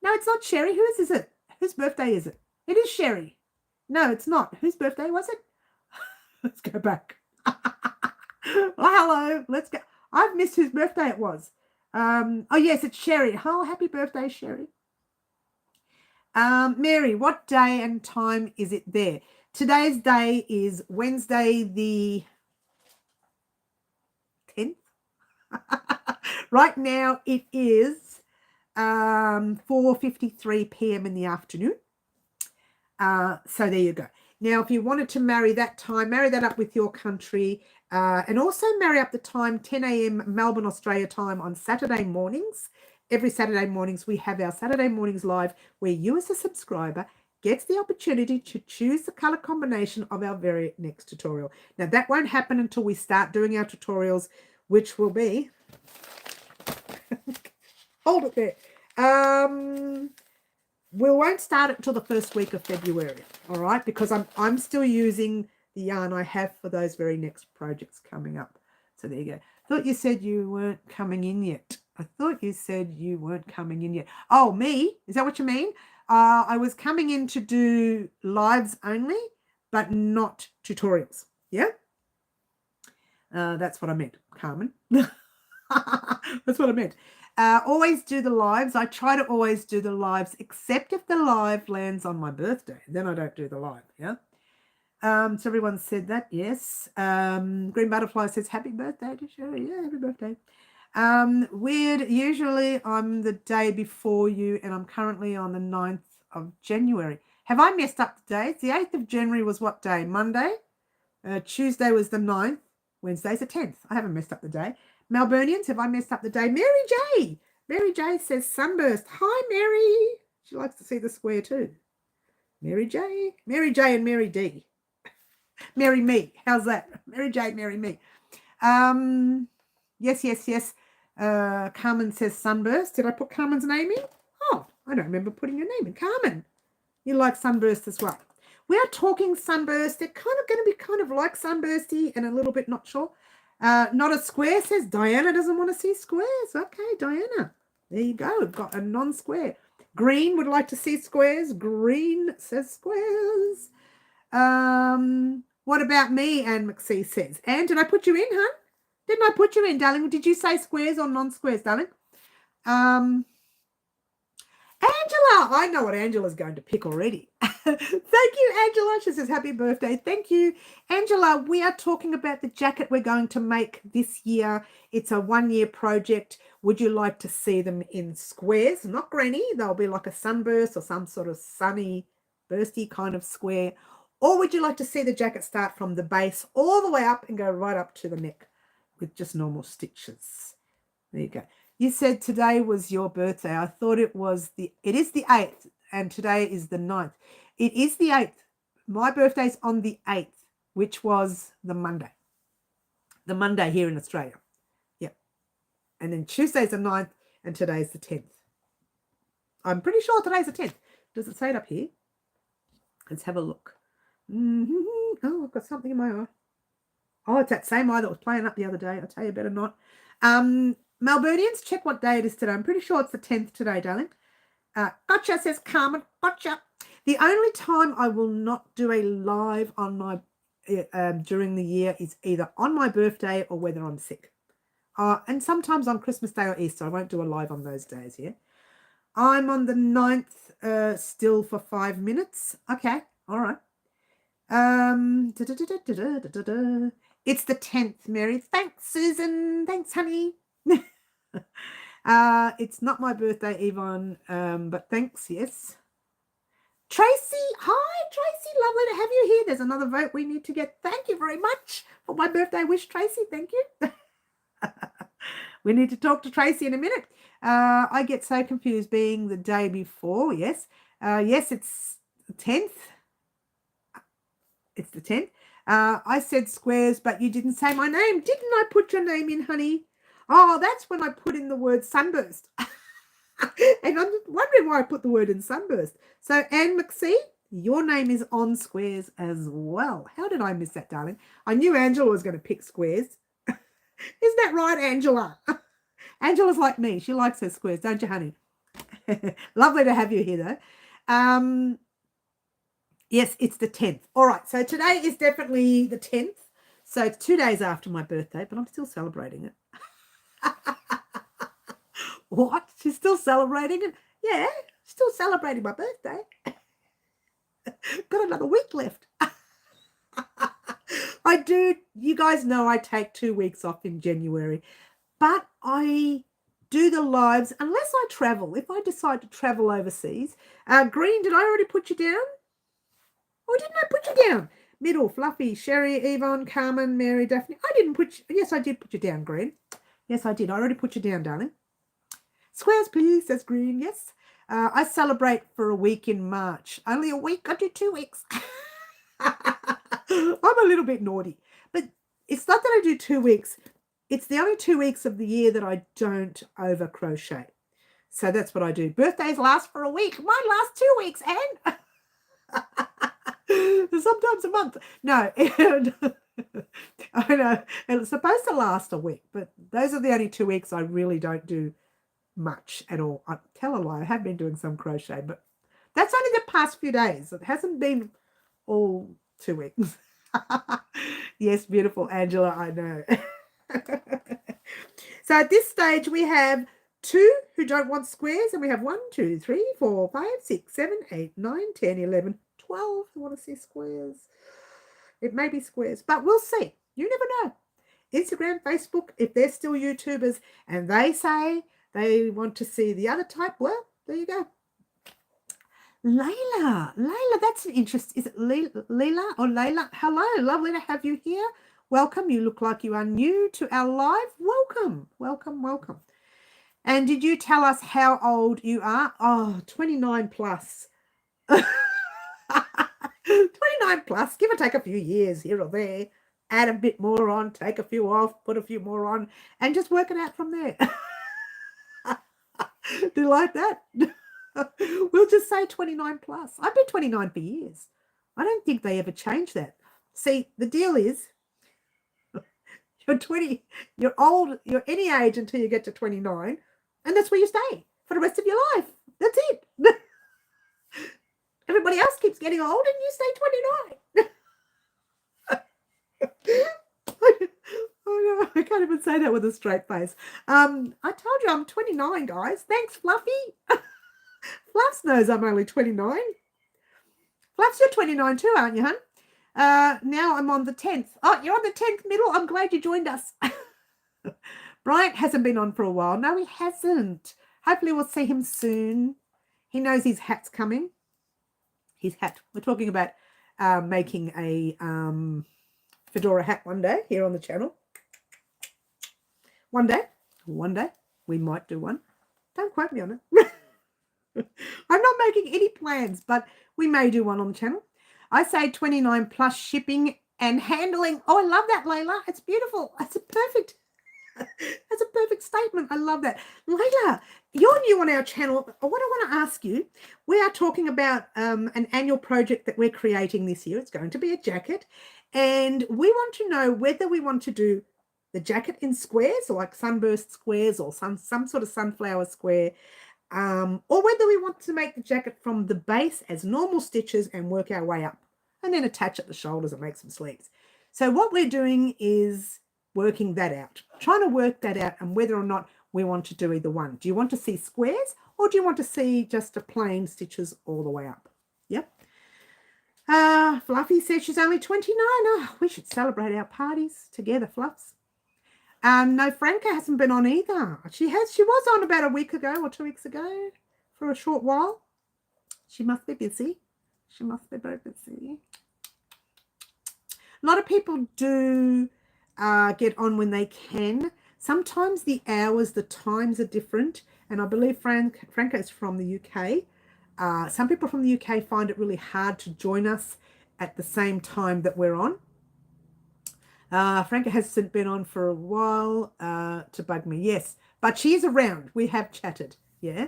No, it's not Sherry. Whose is it? Whose birthday is it? It is Sherry. No, it's not. Whose birthday was it? Let's go back. Well, hello. Let's go. I've missed whose birthday it was. Oh, yes, it's Sherry. Oh, happy birthday, Sherry. Mary, what day and time is it there? Today's day is Wednesday the 10th. Right now it is 4:53 p.m. in the afternoon. So there you go. Now, if you wanted to marry that time, marry that up with your country, and also marry up the time 10 a.m. Melbourne, Australia time on Saturday mornings. Every Saturday mornings, we have our Saturday mornings live where you as a subscriber gets the opportunity to choose the color combination of our very next tutorial. Now, that won't happen until we start doing our tutorials, which will be, hold it there. we won't start it until the first week of February, all right? Because I'm still using the yarn I have for those very next projects coming up. So there you go. Thought you said you weren't coming in yet. I thought you said you weren't coming in yet. Oh, me? Is that what you mean? I was coming in to do lives only, but not tutorials. Yeah? That's what I meant, Carmen. That's what I meant. Always do the lives. I try to always do the lives, except if the live lands on my birthday. Then I don't do the live, yeah? So everyone said that, yes. Green Butterfly says, happy birthday to Sherry. Yeah, happy birthday. Weird, usually I'm the day before you, and I'm currently on the 9th of January. Have I messed up the dates? The 8th of January was what day? Monday? Tuesday was the 9th. Wednesday's the 10th. I haven't messed up the day. Melburnians, have I messed up the day? Mary J. Mary J says sunburst. Hi, Mary. She likes to see the square too. Mary J. Mary J and Mary D. Mary me. How's that? Mary J, Mary me. Yes. Carmen says sunburst. Did I put Carmen's name in? Oh, I don't remember putting your name in. Carmen, you like sunburst as well. We are talking sunburst. They're kind of going to be kind of like sunbursty and a little bit not sure. Not a square, says Diana doesn't want to see squares. Okay, Diana. There you go. We've got a non-square. Green would like to see squares. Green says squares. What about me? Anne McSee says. Anne, did I put you in, huh? Didn't I put you in, darling? Did you say squares or non-squares, darling? Angela, I know what Angela's going to pick already. Thank you, Angela. She says, happy birthday. Thank you. Angela, we are talking about the jacket we're going to make this year. It's a 1-year project. Would you like to see them in squares? Not granny. They'll be like a sunburst or some sort of sunny, bursty kind of square. Or would you like to see the jacket start from the base all the way up and go right up to the neck with just normal stitches? There you go. You said today was your birthday. I thought it is the 8th, and today is the 9th. It is the 8th. My birthday's on the 8th, which was the Monday. The Monday here in Australia. Yep. And then Tuesday's the 9th, and today's the 10th. I'm pretty sure today's the 10th. Does it say it up here? Let's have a look. Oh, I've got something in my eye. Oh, it's that same eye that was playing up the other day. I'll tell you better not. Melburnians, check what day it is today. I'm pretty sure it's the 10th today, darling. Gotcha, says Carmen. Gotcha. The only time I will not do a live on my during the year is either on my birthday or whether I'm sick. And sometimes on Christmas Day or Easter. I won't do a live on those days, yeah? I'm on the 9th still for 5 minutes. Okay, all right. It's the 10th, Mary. Thanks, Susan. Thanks, honey. It's not my birthday, Yvonne, but thanks, yes. Tracy, hi, Tracy. Lovely to have you here. There's another vote we need to get. Thank you very much for my birthday wish, Tracy. Thank you. We need to talk to Tracy in a minute. I get so confused being the day before. Yes. Yes, it's the 10th. It's the 10th. I said squares, but you didn't say my name. Didn't I put your name in, honey? Oh, that's when I put in the word sunburst. And I'm just wondering why I put the word in sunburst. So, Anne McSee, your name is on squares as well. How did I miss that, darling? I knew Angela was going to pick squares. Isn't that right, Angela? Angela's like me. She likes her squares, don't you, honey? Lovely to have you here, though. Yes, it's the 10th. All right, so today is definitely the 10th. So it's 2 days after my birthday, but I'm still celebrating it. What? She's still celebrating it? Yeah, still celebrating my birthday. Got another week left. I do. You guys know I take 2 weeks off in January, but I do the lives unless I travel. If I decide to travel overseas. Green, did I already put you down? Or didn't I put you down? Middle, Fluffy, Sherry, Yvonne, Carmen, Mary, Daphne. I didn't put you. Yes, I did put you down, Green. Yes, I did. I already put you down, darling. Squares, please, says Green. Yes. I celebrate for a week in March. Only a week. I do 2 weeks. I'm a little bit naughty. But it's not that I do 2 weeks. It's the only 2 weeks of the year that I don't over crochet. So that's what I do. Birthdays last for a week. Mine lasts 2 weeks, and sometimes a month. No, I know. And it's supposed to last a week, but those are the only 2 weeks I really don't do much at all. I tell a lie. I have been doing some crochet, but that's only the past few days. It hasn't been all 2 weeks. Yes, beautiful Angela, I know. So at this stage we have 2 who don't want squares, and we have 1, 2, 3, 4, 5, 6, 7, 8, 9, 10, 11, 12 who want to see squares. It may be squares, but we'll see. You never know. Instagram, Facebook, if they're still YouTubers and they say they want to see the other type, well, there you go. Layla, that's an interest. Is it Leela or Layla? Hello, lovely to have you here. Welcome. You look like you are new to our live. Welcome, welcome, welcome. And did you tell us how old you are? Oh, 29 plus. 29 plus, give or take a few years here or there. Add a bit more on, take a few off, put a few more on, and just work it out from there. Do you like that? We'll just say 29 plus. I've been 29 for years. I don't think they ever change that. See, the deal is you're 20, you're old, you're any age until you get to 29, and that's where you stay for the rest of your life. That's it. Everybody else keeps getting old and you stay 29. Oh no, I can't even say that with a straight face. I told you I'm 29, guys. Thanks, Fluffy. Fluffs knows I'm only 29. Fluffs, you're 29 too, aren't you, hun? Now I'm on the 10th. Oh, you're on the 10th middle. I'm glad you joined us. Bryant hasn't been on for a while. No, he hasn't. Hopefully we'll see him soon. He knows his hat's coming. His hat. We're talking about making a fedora hat one day here on the channel. One day we might do one. Don't quote me on it. I'm not making any plans, but we may do one on the channel. I say 29 plus shipping and handling. Oh, I love that, Layla. It's beautiful. That's a perfect statement. I love that. Layla, you're new on our channel. What I want to ask you, we are talking about an annual project that we're creating this year. It's going to be a jacket, and we want to know whether we want to do the jacket in squares, or like sunburst squares, or some sort of sunflower square, or whether we want to make the jacket from the base as normal stitches and work our way up and then attach at the shoulders and make some sleeves. So what we're doing is working that out, trying to work that out, and whether or not we want to do either one. Do you want to see squares, or do you want to see just a plain stitches all the way up? Yep. Fluffy says she's only 29. Oh, we should celebrate our parties together, Fluffs. No, Franca hasn't been on either. She was on about a week ago or 2 weeks ago for a short while. She must be busy. She must be very busy. A lot of people do get on when they can. Sometimes the hours, the times are different, and I believe Franca is from the UK. Some people from the UK find it really hard to join us at the same time that we're on. Franca hasn't been on for a while to bug me. Yes, but she is around. We have chatted. Yeah.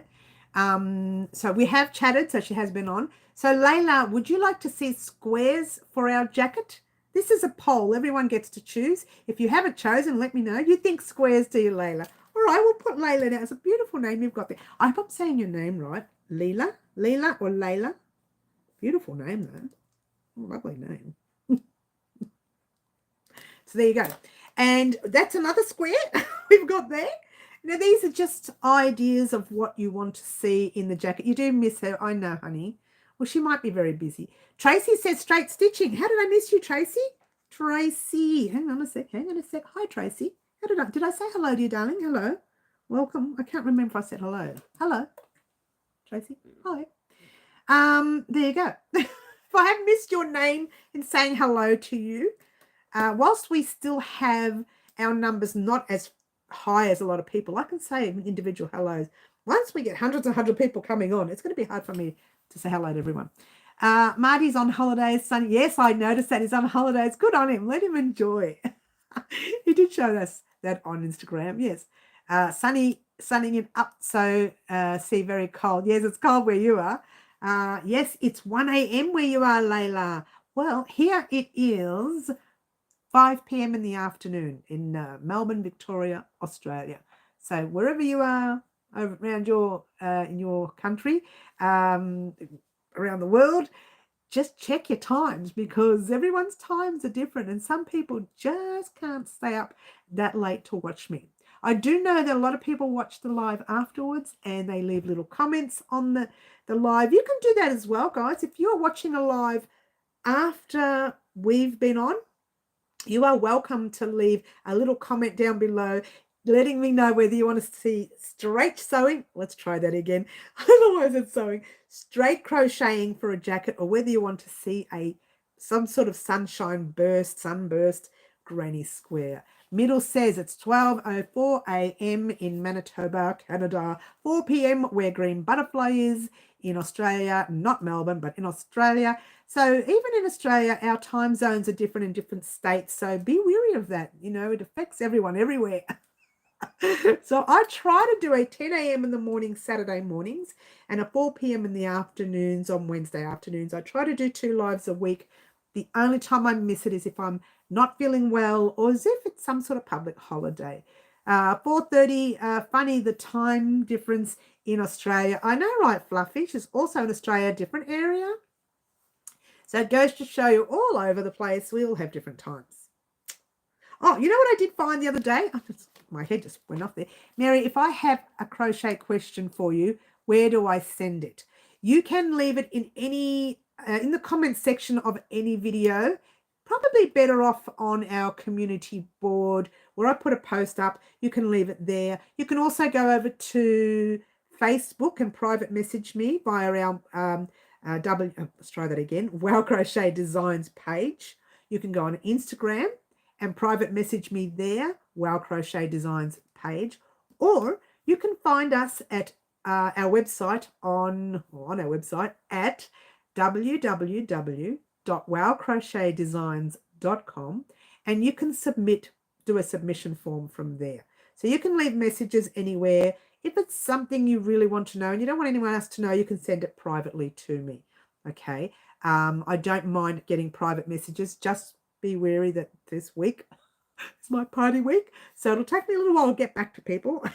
So we have chatted, so she has been on. So Layla, would you like to see squares for our jacket? This is a poll. Everyone gets to choose. If you haven't chosen, let me know. You think squares, do you, Layla? All right, we'll put Layla down. It's a beautiful name you've got there. I hope I'm saying your name right. Leela or Layla? Beautiful name, though. Lovely name. So there you go. And that's another square we've got there. Now, these are just ideas of what you want to see in the jacket. You do miss her. I know, honey. Well, she might be very busy. Tracy says straight stitching. How did I miss you, Tracy? Tracy. Hang on a sec. Hi, Tracy. Did I say hello to you, darling? Hello. Welcome. I can't remember if I said hello. Hello, Tracy. Hi. There you go. If I have missed your name in saying hello to you, whilst we still have our numbers not as high as a lot of people, I can say individual hellos. Once we get hundreds and hundreds of people coming on, it's going to be hard for me to say hello to everyone. Marty's on holidays, Sonny. Yes, I noticed that he's on holidays. Good on him. Let him enjoy. He did show us that on Instagram. Yes. Sonny sunning it up, so see, very cold. Yes, it's cold where you are. Yes, it's 1 a.m. where you are, Layla. Well, here it is 5 p.m. in the afternoon in Melbourne, Victoria, Australia. So wherever you are around your in your country, around the world, just check your times, because everyone's times are different and some people just can't stay up that late to watch me. I do know that a lot of people watch the live afterwards and they leave little comments on the live. You can do that as well, guys. If you're watching a live after we've been on, you are welcome to leave a little comment down below letting me know whether you want to see straight sewing. Let's try that again. Otherwise it's sewing. Straight crocheting for a jacket, or whether you want to see some sort of sunburst granny square. Middle says it's 12:04 a.m. in Manitoba, Canada, 4 p.m. where Green Butterfly is in Australia, not Melbourne, but in Australia. So even in Australia, our time zones are different in different states. So be wary of that. You know, it affects everyone everywhere. So I try to do a 10 a.m. in the morning, Saturday mornings, and a 4 p.m. in the afternoons on Wednesday afternoons. I try to do 2 lives a week. The only time I miss it is if I'm not feeling well, or as if it's some sort of public holiday. 4:30, funny, the time difference in Australia. I know, right, Fluffy? She's also in Australia, different area. So it goes to show you all over the place, we all have different times. Oh, you know what I did find the other day? My head just went off there. Mary, if I have a crochet question for you, where do I send it? You can leave it in any in the comment section of any video. Probably better off on our community board where I put a post up. You can leave it there. You can also go over to Facebook and private message me via our let's try that again, Wow Crochet Designs page. You can go on Instagram and private message me there, Wow Crochet Designs page, or you can find us at our website on our website at www.wowcrochetdesigns.com, and you can do a submission form from there. So you can leave messages anywhere. If it's something you really want to know and you don't want anyone else to know, you can send it privately to me. Okay. I don't mind getting private messages. Just be wary that this week is my party week, so it'll take me a little while to get back to people.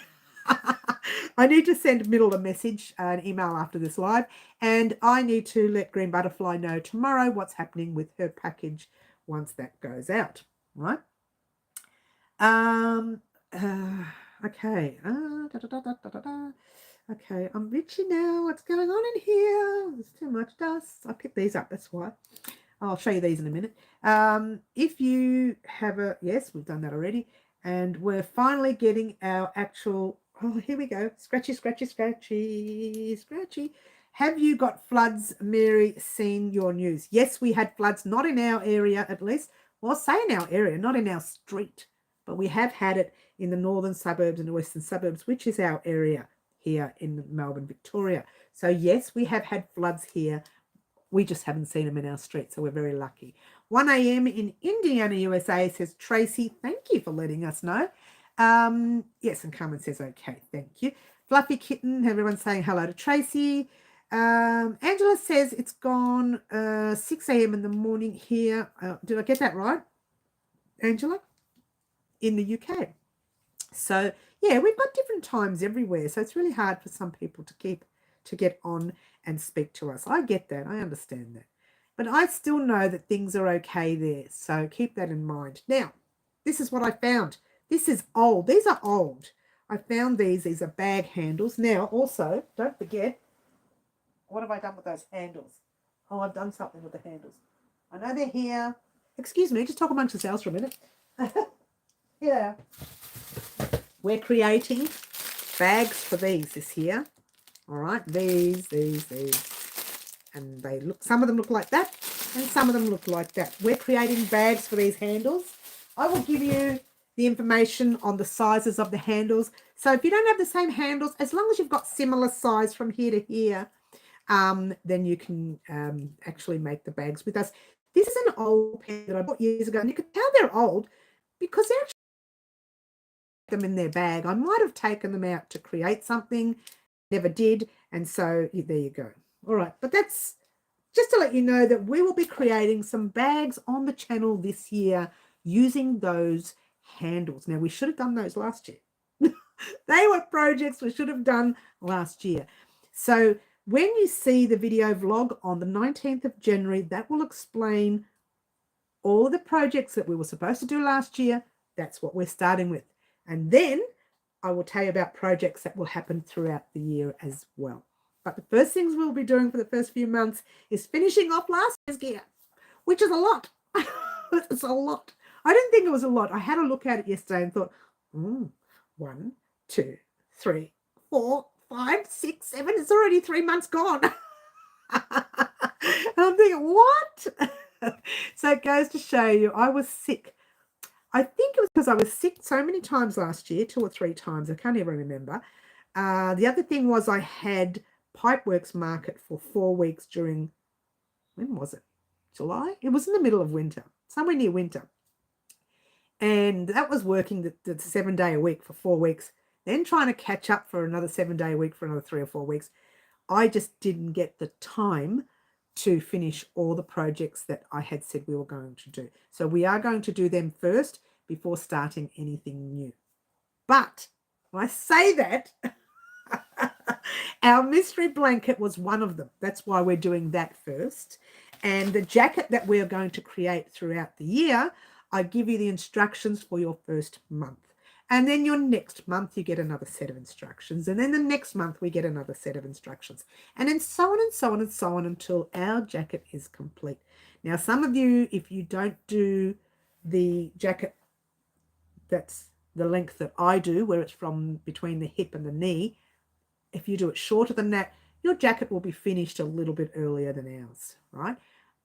I need to send Middle a message, an email after this live, and I need to let Green Butterfly know tomorrow what's happening with her package once that goes out, right? Okay. Okay, I'm itchy now. What's going on in here? There's too much dust. I picked these up, that's why. I'll show you these in a minute. If you have yes, we've done that already. And we're finally getting our actual, oh, here we go. Scratchy, scratchy, scratchy, scratchy. Have you got floods, Mary, seen your news? Yes, we had floods, not in our area at least. Well, say in our area, not in our street. But we have had it in the northern suburbs and the western suburbs, which is our area here in Melbourne, Victoria. So yes, we have had floods here. We just haven't seen them in our street, so we're very lucky. 1 a.m. in Indiana, USA, says Tracy. Thank you for letting us know. Yes, and Carmen says, okay, thank you. Fluffy Kitten, everyone's saying hello to Tracy. Angela says it's gone 6 a.m. in the morning here. Did I get that right, Angela? In the UK. So, yeah, we've got different times everywhere, so it's really hard for some people to get on and speak to us. I get that. I understand that. But I still know that things are okay there. So keep that in mind. Now, this is what I found. This is old. These are old. I found these. These are bag handles. Now, also, don't forget, what have I done with those handles? Oh, I've done something with the handles. I know they're here. Excuse me, just talk amongst yourselves for a minute. Yeah. We're creating bags for these this year. All right, these. And they look, some of them look like that, and some of them look like that. We're creating bags for these handles. I will give you the information on the sizes of the handles. So if you don't have the same handles, as long as you've got similar size from here to here, then you can actually make the bags with us. This is an old pair that I bought years ago, and you can tell they're old because they're them in their bag. I might have taken them out to create something, never did, and so there you go. All right, but that's just to let you know that we will be creating some bags on the channel this year using those handles. Now, we should have done those last year. They were projects we should have done last year. So when you see the video vlog on the 19th of January, that will explain all of the projects that we were supposed to do last year. That's what we're starting with. And then I will tell you about projects that will happen throughout the year as well. But the first things we'll be doing for the first few months is finishing off last year's gear, which is a lot. It's a lot. I didn't think it was a lot. I had a look at it yesterday and thought, 1, 2, 3, 4, 5, 6, 7. It's already 3 months gone. And I'm thinking, what? So it goes to show you, I was sick. I think it was because I was sick so many times last year, 2 or 3 times. I can't even remember. The other thing was I had Pipeworks market for 4 weeks during, when was it? July? It was in the middle of winter, somewhere near winter. And that was working the 7-day a week for 4 weeks, then trying to catch up for another 7-day a week for another 3 or 4 weeks. I just didn't get the time to finish all the projects that I had said we were going to do. So we are going to do them first before starting anything new. But when I say that, our mystery blanket was one of them. That's why we're doing that first. And the jacket that we're going to create throughout the year, I give you the instructions for your first month. And then your next month, you get another set of instructions. And then the next month, we get another set of instructions. And then so on and so on and so on until our jacket is complete. Now, some of you, if you don't do the jacket that's the length that I do, where it's from between the hip and the knee, if you do it shorter than that, your jacket will be finished a little bit earlier than ours, right?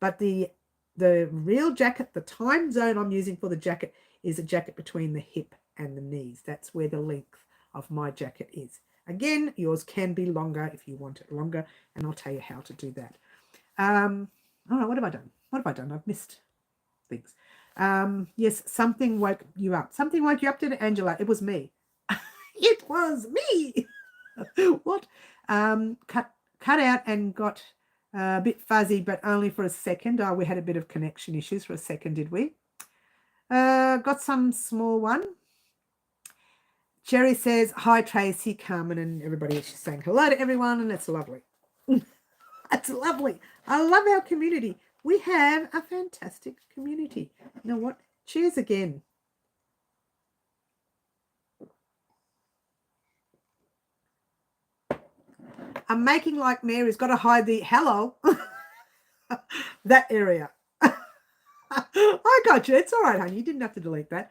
But the real jacket, the time zone I'm using for the jacket is a jacket between the hip and the knees. That's where the length of my jacket is. Again, yours can be longer if you want it longer, and I'll tell you how to do that. All right, what have I done? What have I done? I've missed things. Yes, something woke you up. Something woke you up, did it, Angela? It was me. It was me. What? Cut out and got a bit fuzzy, but only for a second. Oh, we had a bit of connection issues for a second, did we? Got some small one. Cherry says, hi, Tracy, Carmen, and everybody. She's saying hello to everyone, and it's lovely. That's lovely. I love our community. We have a fantastic community. You know what? Cheers again. I'm making like Mary's got to hide the hello. That area. I got you. It's all right, honey. You didn't have to delete that.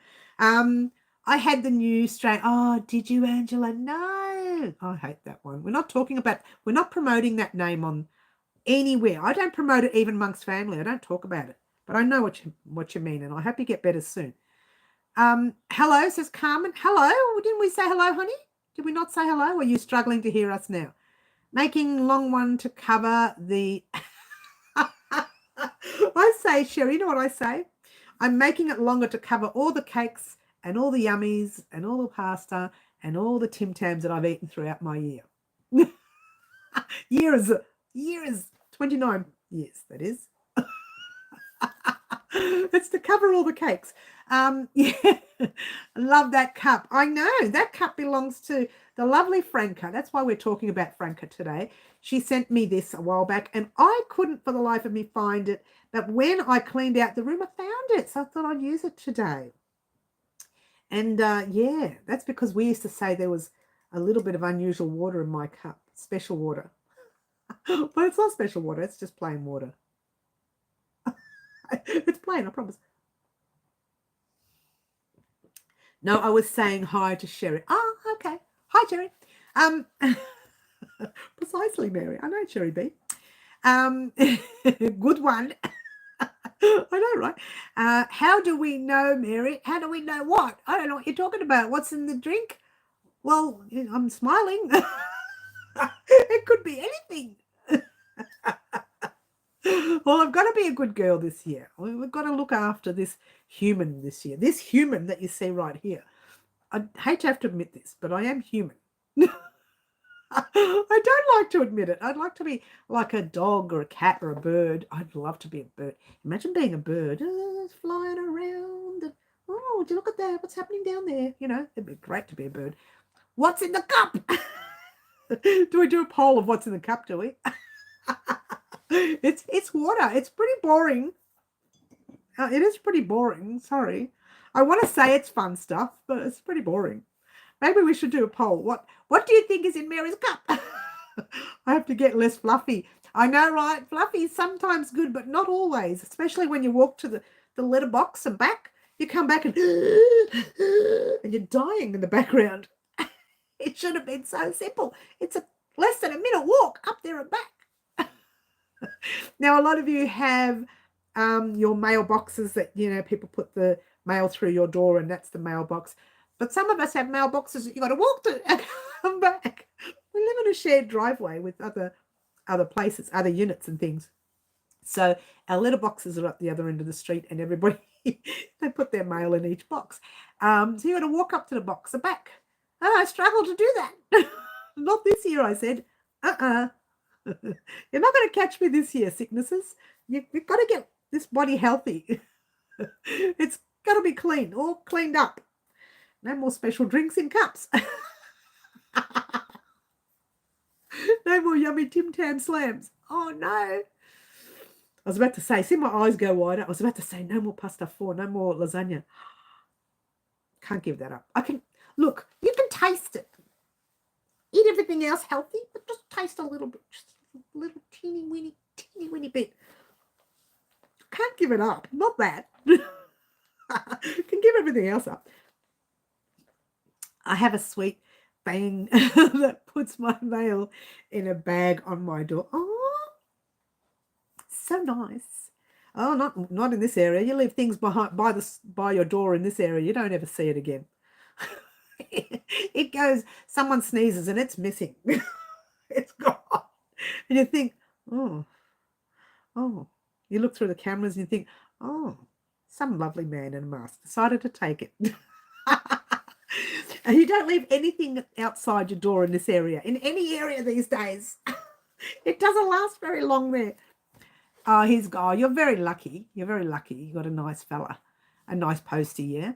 I had the new strain. Oh, did you, Angela? No. I hate that one. We're not promoting that name on anywhere. I don't promote it even amongst family. I don't talk about it. But I know what you mean, and I hope you get better soon. Hello, says Carmen. Hello. Didn't we say hello, honey? Did we not say hello? Or are you struggling to hear us now? Making long one to cover the... I say, Sherry, you know what I say? I'm making it longer to cover all the cakes and all the yummies and all the pasta and all the Tim Tams that I've eaten throughout my year. Years, 29 years, that is. It's to cover all the cakes. Yeah, I love that cup. I know that cup belongs to the lovely Franca. That's why we're talking about Franca today. She sent me this a while back, and I couldn't for the life of me find it. But when I cleaned out the room, I found it. So I thought I'd use it today. And yeah, that's because we used to say there was a little bit of unusual water in my cup, special water. But it's not special water. It's just plain water. It's plain, I promise. No, I was saying hi to Sherry. Oh, okay. Hi, Sherry. Precisely, Mary. I know Sherry B. Good one. I know, right? How do we know, Mary? How do we know what? I don't know what you're talking about. What's in the drink? Well, I'm smiling. It could be anything. Well, I've got to be a good girl this year. We've got to look after this human this year. This human that you see right here. I hate to have to admit this, but I am human. I don't like to admit it. I'd like to be like a dog or a cat or a bird. I'd love to be a bird. Imagine being a bird, flying around. And, oh, would you look at that? What's happening down there? You know, it'd be great to be a bird. What's in the cup? Do we do a poll of what's in the cup, do we? It's water. It's pretty boring. It is pretty boring. Sorry. I want to say it's fun stuff, but it's pretty boring. Maybe we should do a poll. What do you think is in Mary's cup? I have to get less fluffy. I know, right? Fluffy is sometimes good, but not always, especially when you walk to the letterbox and back. You come back and you're dying in the background. It should have been so simple. It's less than a minute walk up there and back. Now, a lot of you have your mailboxes that, you know, people put the mail through your door and that's the mailbox. But some of us have mailboxes that you've got to walk to and come back. We live in a shared driveway with other places, other units and things. So our letterboxes are up the other end of the street and everybody, they put their mail in each box. So you've got to walk up to the box and back. Oh, I struggle to do that. Not this year, I said. You're not going to catch me this year, sicknesses. You've got to get this body healthy. It's got to be clean, all cleaned up. No more special drinks in cups. No more yummy Tim Tam slams. Oh, no. I was about to say, see my eyes go wider. I was about to say, no more pasta 4, no more lasagna. Can't give that up. Look, you can taste it. Eat everything else healthy, but just taste a little bit. Just a little teeny weeny bit. Can't give it up. Not that. Can give everything else up. I have a sweet thing that puts my mail in a bag on my door. Oh, so nice. Oh, not in this area. You leave things by your door in this area, you don't ever see it again. It goes, someone sneezes and it's missing. It's gone. And you think, oh. You look through the cameras and you think, oh, some lovely man in a mask decided to take it. And you don't leave anything outside your door in this area, in any area these days. It doesn't last very long there. You're very lucky. You're very lucky. You got a nice fella, a nice postie, yeah?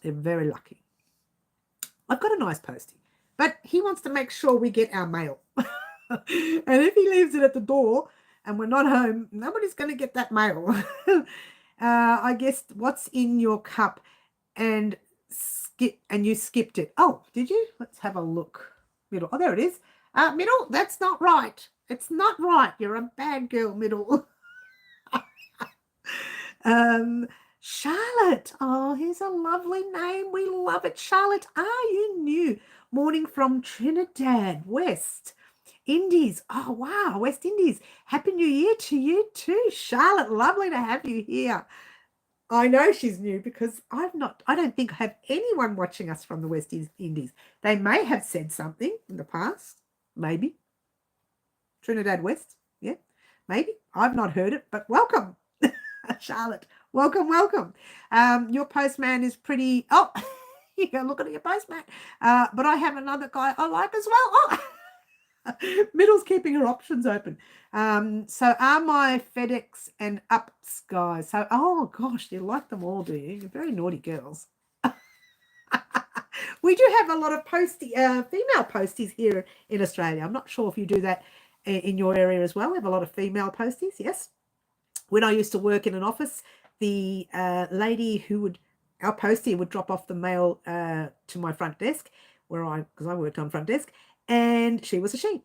You're very lucky. I've got a nice postie, but he wants to make sure we get our mail. And if he leaves it at the door and we're not home, nobody's going to get that mail. I guess what's in your cup and you skipped it. Oh, did you? Let's have a look. Middle. Oh, there it is. Middle, that's not right. It's not right. You're a bad girl, Middle. Charlotte. Oh, here's a lovely name. We love it. Charlotte, are you new? Morning from Trinidad, West Indies. Oh, wow, West Indies. Happy New Year to you too, Charlotte. Lovely to have you here. I know she's new because I don't think I have anyone watching us from the West Indies. They may have said something in the past, maybe. Trinidad West, yeah, maybe. I've not heard it, but welcome, Charlotte. Welcome. Your postman is pretty, you go look at your postman. But I have another guy I like as well. Oh, Middle's keeping her options open. So are my FedEx and Ups guys. So, oh gosh, you like them all, do you? You're very naughty girls. We do have a lot of female posties here in Australia. I'm not sure if you do that in your area as well. We have a lot of female posties, yes. When I used to work in an office, the lady our postie would drop off the mail to my front desk, because I worked on front desk, and she was a she.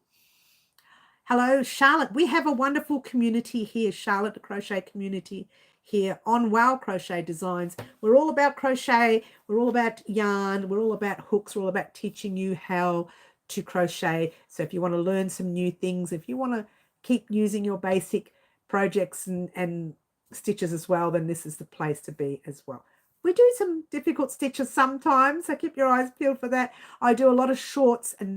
Hello, Charlotte. We have a wonderful community here, Charlotte, the crochet community here on Wow Crochet Designs. We're all about crochet. We're all about yarn. We're all about hooks. We're all about teaching you how to crochet. So if you want to learn some new things, if you want to keep using your basic projects and stitches as well, then this is the place to be as well. We do some difficult stitches sometimes, so keep your eyes peeled for that. I do a lot of shorts, and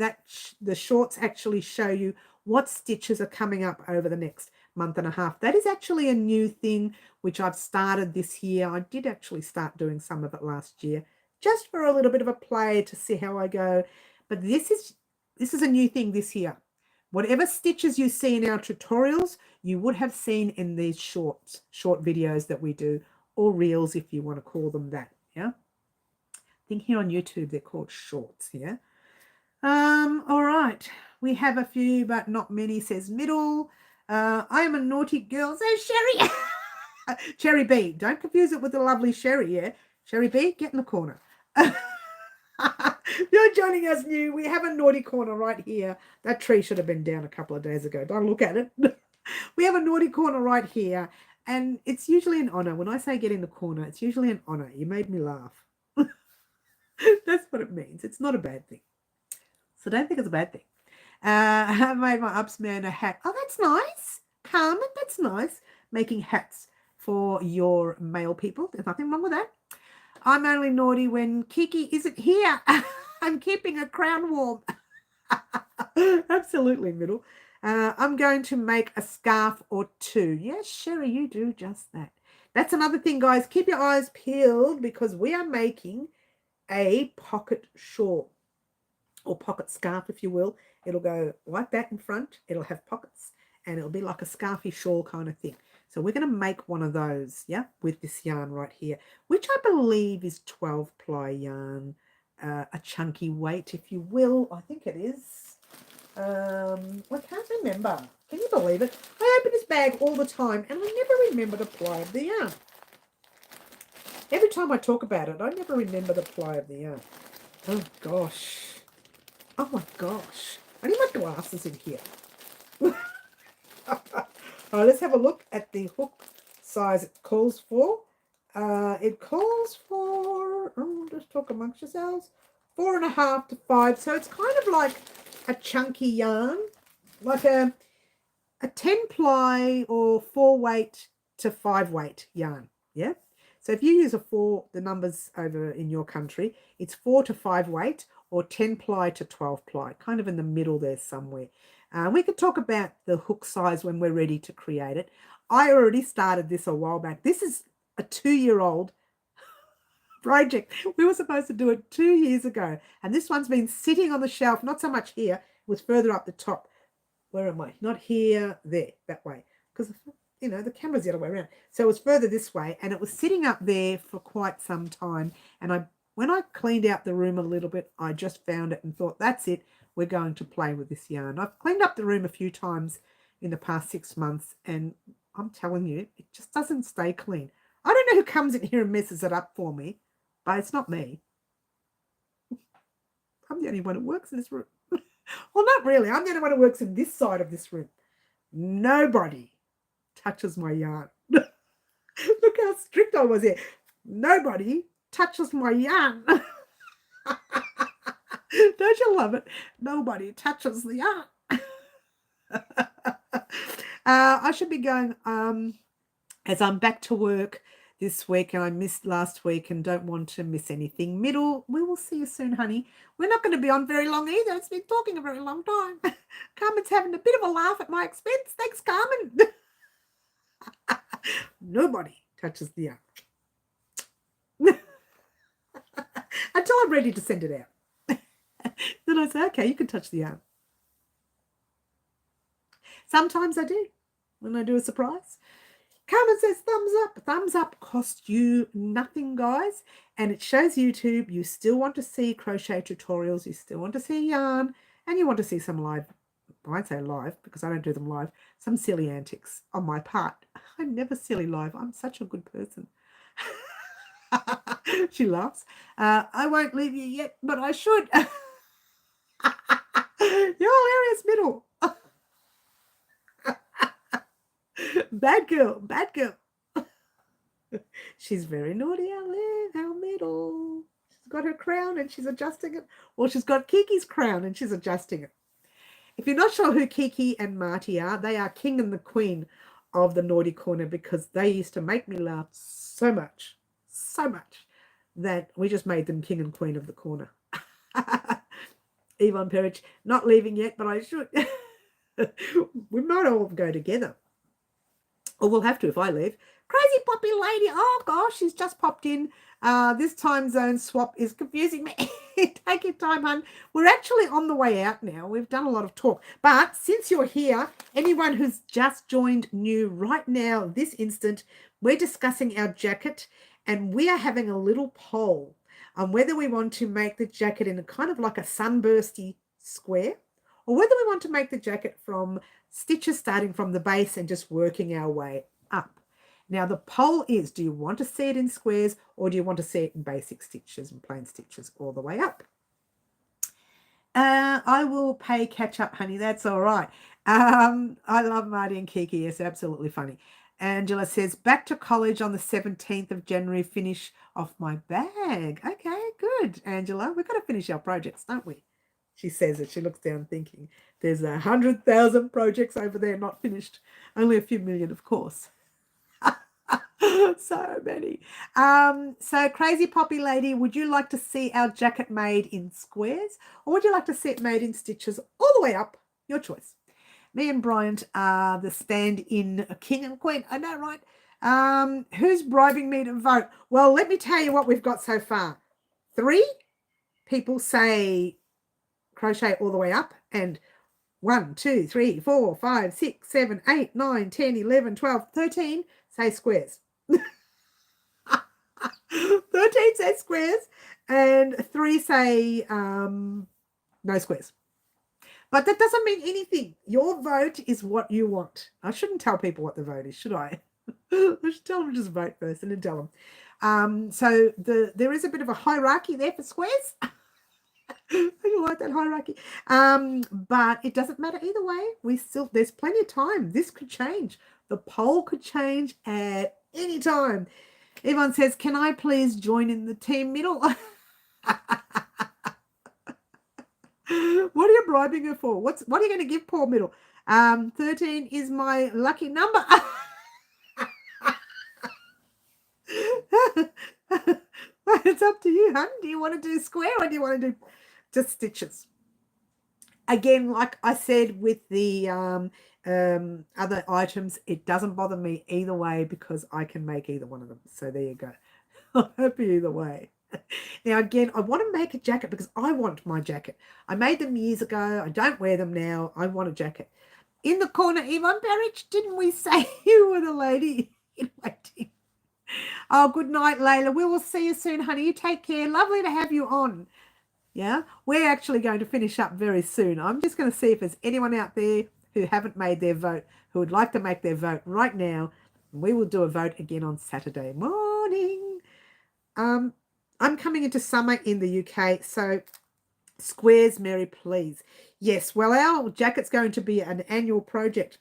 the shorts actually show you what stitches are coming up over the next month and a half. That is actually a new thing which I've started this year. I did actually start doing some of it last year. just for a little bit of a play to see how I go. But this is a new thing this year. Whatever stitches you see in our tutorials, you would have seen in these short videos that we do, or reels if you want to call them that. Yeah. I think here on YouTube they're called shorts. Yeah. All right. We have a few, but not many, says Middle. I am a naughty girl, says Sherry. Cherry B. Don't confuse it with the lovely Sherry, yeah? Sherry B, get in the corner. You're joining us new. We have a naughty corner right here. That tree should have been down a couple of days ago. Don't look at it. We have a naughty corner right here. And it's usually an honor. When I say get in the corner, it's usually an honor. You made me laugh. That's what it means. It's not a bad thing. So don't think it's a bad thing. I made my ups man a hat. Oh, that's nice. Carmen, that's nice. Making hats for your male people. There's nothing wrong with that. I'm only naughty when Kiki isn't here. I'm keeping a crown warm. Absolutely, Middle. I'm going to make a scarf or two. Yes, Sherry, you do just that. That's another thing, guys. Keep your eyes peeled because we are making a pocket shawl or pocket scarf, if you will. It'll go like that in front. It'll have pockets and it'll be like a scarfy shawl kind of thing. So we're going to make one of those, yeah, with this yarn right here, which I believe is 12-ply yarn, a chunky weight, if you will. I think it is. I can't remember. Can you believe it? I open this bag all the time and I never remember the ply of the yarn. Every time I talk about it, I never remember the ply of the yarn. Oh, gosh. Oh, my gosh. I need my glasses in here. All right, let's have a look at the hook size it calls for. It calls for, just talk amongst yourselves, 4.5 to 5. So it's kind of like a chunky yarn, like a 10-ply or 4-weight to 5-weight yarn. Yeah. So if you use the numbers over in your country, it's 4 to 5 weight or 10-ply to 12-ply, kind of in the middle there somewhere. We could talk about the hook size when we're ready to create it. I already started this a while back. This is a 2-year-old project. We were supposed to do it 2 years ago. And this one's been sitting on the shelf, not so much here. It was further up the top. Where am I? Not here, there, that way. Because, you know, the camera's the other way around. So it was further this way. And it was sitting up there for quite some time. And when I cleaned out the room a little bit, I just found it and thought, that's it. We're going to play with this yarn. I've cleaned up the room a few times in the past 6 months, and I'm telling you, it just doesn't stay clean. I don't know who comes in here and messes it up for me, but it's not me. I'm the only one who works in this room. Well, not really. I'm the only one who works in this side of this room. Nobody touches my yarn. Look how strict I was here. Nobody touches my yarn. Don't you love it? Nobody touches the yarn. I should be going as I'm back to work this week, and I missed last week and don't want to miss anything. Middle, we will see you soon, honey. We're not going to be on very long either. It's been talking a very long time. Carmen's having a bit of a laugh at my expense. Thanks, Carmen. Nobody touches the yarn. Until I'm ready to send it out. Then I say, okay, you can touch the yarn. Sometimes I do, when I do a surprise. Carmen says thumbs up. Thumbs up costs you nothing, guys. And it shows YouTube you still want to see crochet tutorials, you still want to see yarn, and you want to see some live, I won't say live because I don't do them live, some silly antics on my part. I'm never silly live. I'm such a good person. She laughs. I won't leave you yet, but I should. You're hilarious, Middle. Bad girl, bad girl. She's very naughty, our Middle. She's got her crown and she's adjusting it. Well, she's got Kiki's crown and she's adjusting it. If you're not sure who Kiki and Marty are, they are king and the queen of the naughty corner because they used to make me laugh so much that we just made them king and queen of the corner. Yvonne Perich, not leaving yet, but I should. We might all go together. Or we'll have to if I leave. Crazy Poppy Lady. Oh, oh, she's just popped in. This time zone swap is confusing me. Take your time, hun. We're actually on the way out now. We've done a lot of talk. But since you're here, anyone who's just joined new right now, this instant, we're discussing our jacket and we are having a little poll on whether we want to make the jacket in a kind of like a sunbursty square or whether we want to make the jacket from stitches starting from the base and just working our way up. Now, the poll is, do you want to see it in squares or do you want to see it in basic stitches and plain stitches all the way up? I will pay catch up, honey. That's all right. I love Marty and Kiki. It's absolutely funny. Angela says, back to college on the 17th of January, finish off my bag. Okay, good, Angela. We've got to finish our projects, don't we? She says it. She looks down thinking, there's 100,000 projects over there not finished. Only a few million, of course. So many. So Crazy Poppy Lady, would you like to see our jacket made in squares or would you like to see it made in stitches all the way up? Your choice. Me and Bryant are the stand-in king and queen. I know, right? Who's bribing me to vote? Well, let me tell you what we've got so far. 3 people say crochet all the way up, and 1, 2, 3, 4, 5, 6, 7, 8, 9, 10, 11, 12, 13 say squares. 13 say squares and 3 say no squares. But that doesn't mean anything. Your vote is what you want. I shouldn't tell people what the vote is, should I? I should tell them to just vote first and then tell them. So there is a bit of a hierarchy there for squares. I don't like that hierarchy. But it doesn't matter either way. There's plenty of time. This could change. The poll could change at any time. Yvonne says, can I please join in the team middle? What are you bribing her for? What are you going to give poor middle? 13 is my lucky number. It's up to you, hun. Do you want to do square or do you want to do just stitches? Again, like I said with the other items, it doesn't bother me either way because I can make either one of them. So there you go. I'm happy either way. Now, again, I want to make a jacket because I want my jacket. I made them years ago. I don't wear them now. I want a jacket. In the corner, Yvonne Barrich, didn't we say you were the lady in waiting? Oh, good night, Layla. We will see you soon, honey. You take care. Lovely to have you on. Yeah, we're actually going to finish up very soon. I'm just going to see if there's anyone out there who haven't made their vote, who would like to make their vote right now. We will do a vote again on Saturday morning. I'm coming into summer in the UK, so squares, Mary, please. Yes, well, our jacket's going to be an annual project,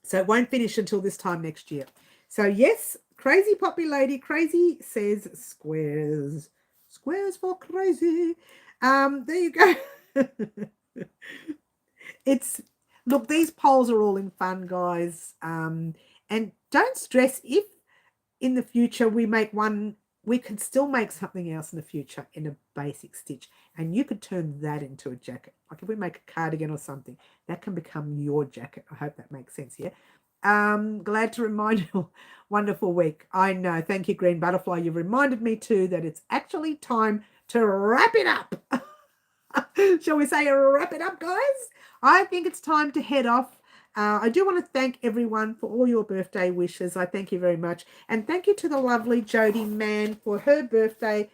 so it won't finish until this time next year. So, yes, Crazy Poppy Lady, Crazy says squares. Squares for Crazy. There you go. Look, these polls are all in fun, guys. And don't stress if in the future we make one. We could still make something else in the future in a basic stitch, and you could turn that into a jacket. Like if we make a cardigan or something, that can become your jacket. I hope that makes sense, yeah? Glad to remind you, wonderful week. I know, thank you, Green Butterfly. You've reminded me too that it's actually time to wrap it up. Shall we say wrap it up, guys? I think it's time to head off. I do want to thank everyone for all your birthday wishes. I thank you very much. And thank you to the lovely Jody Mann for her birthday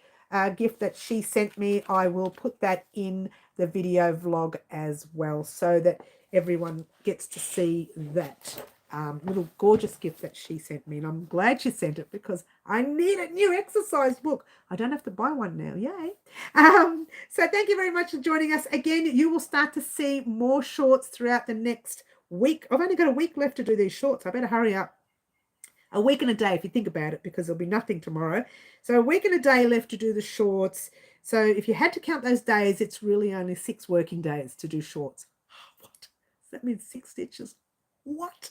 gift that she sent me. I will put that in the video vlog as well so that everyone gets to see that little gorgeous gift that she sent me. And I'm glad she sent it because I need a new exercise book. I don't have to buy one now. Yay. So thank you very much for joining us. Again, you will start to see more shorts throughout the next week. I've only got a week left to do these shorts. I better hurry up. A week and a day if you think about it, because there'll be nothing tomorrow. So a week and a day left to do the shorts. So if you had to count those days, it's really only 6 working days to do shorts. What? Does that mean 6 stitches? What?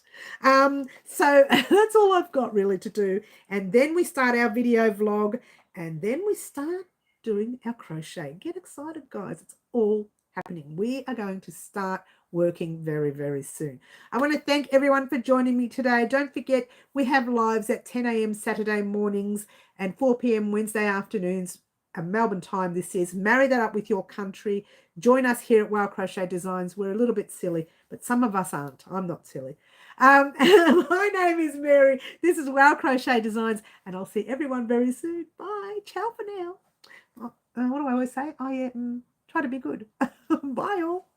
So that's all I've got really to do. And then we start our video vlog and then we start doing our crochet. Get excited, guys. It's all happening. We are going to start working very, very soon. I want to thank everyone for joining me today. Don't forget, we have lives at 10 a.m. Saturday mornings and 4 p.m. Wednesday afternoons. Melbourne time this is. Marry that up with your country. Join us here at Wow Crochet Designs. We're a little bit silly, but some of us aren't. I'm not silly. My name is Mary. This is Wow Crochet Designs, and I'll see everyone very soon. Bye. Ciao for now. What do I always say? Oh, yeah, try to be good. Bye, all.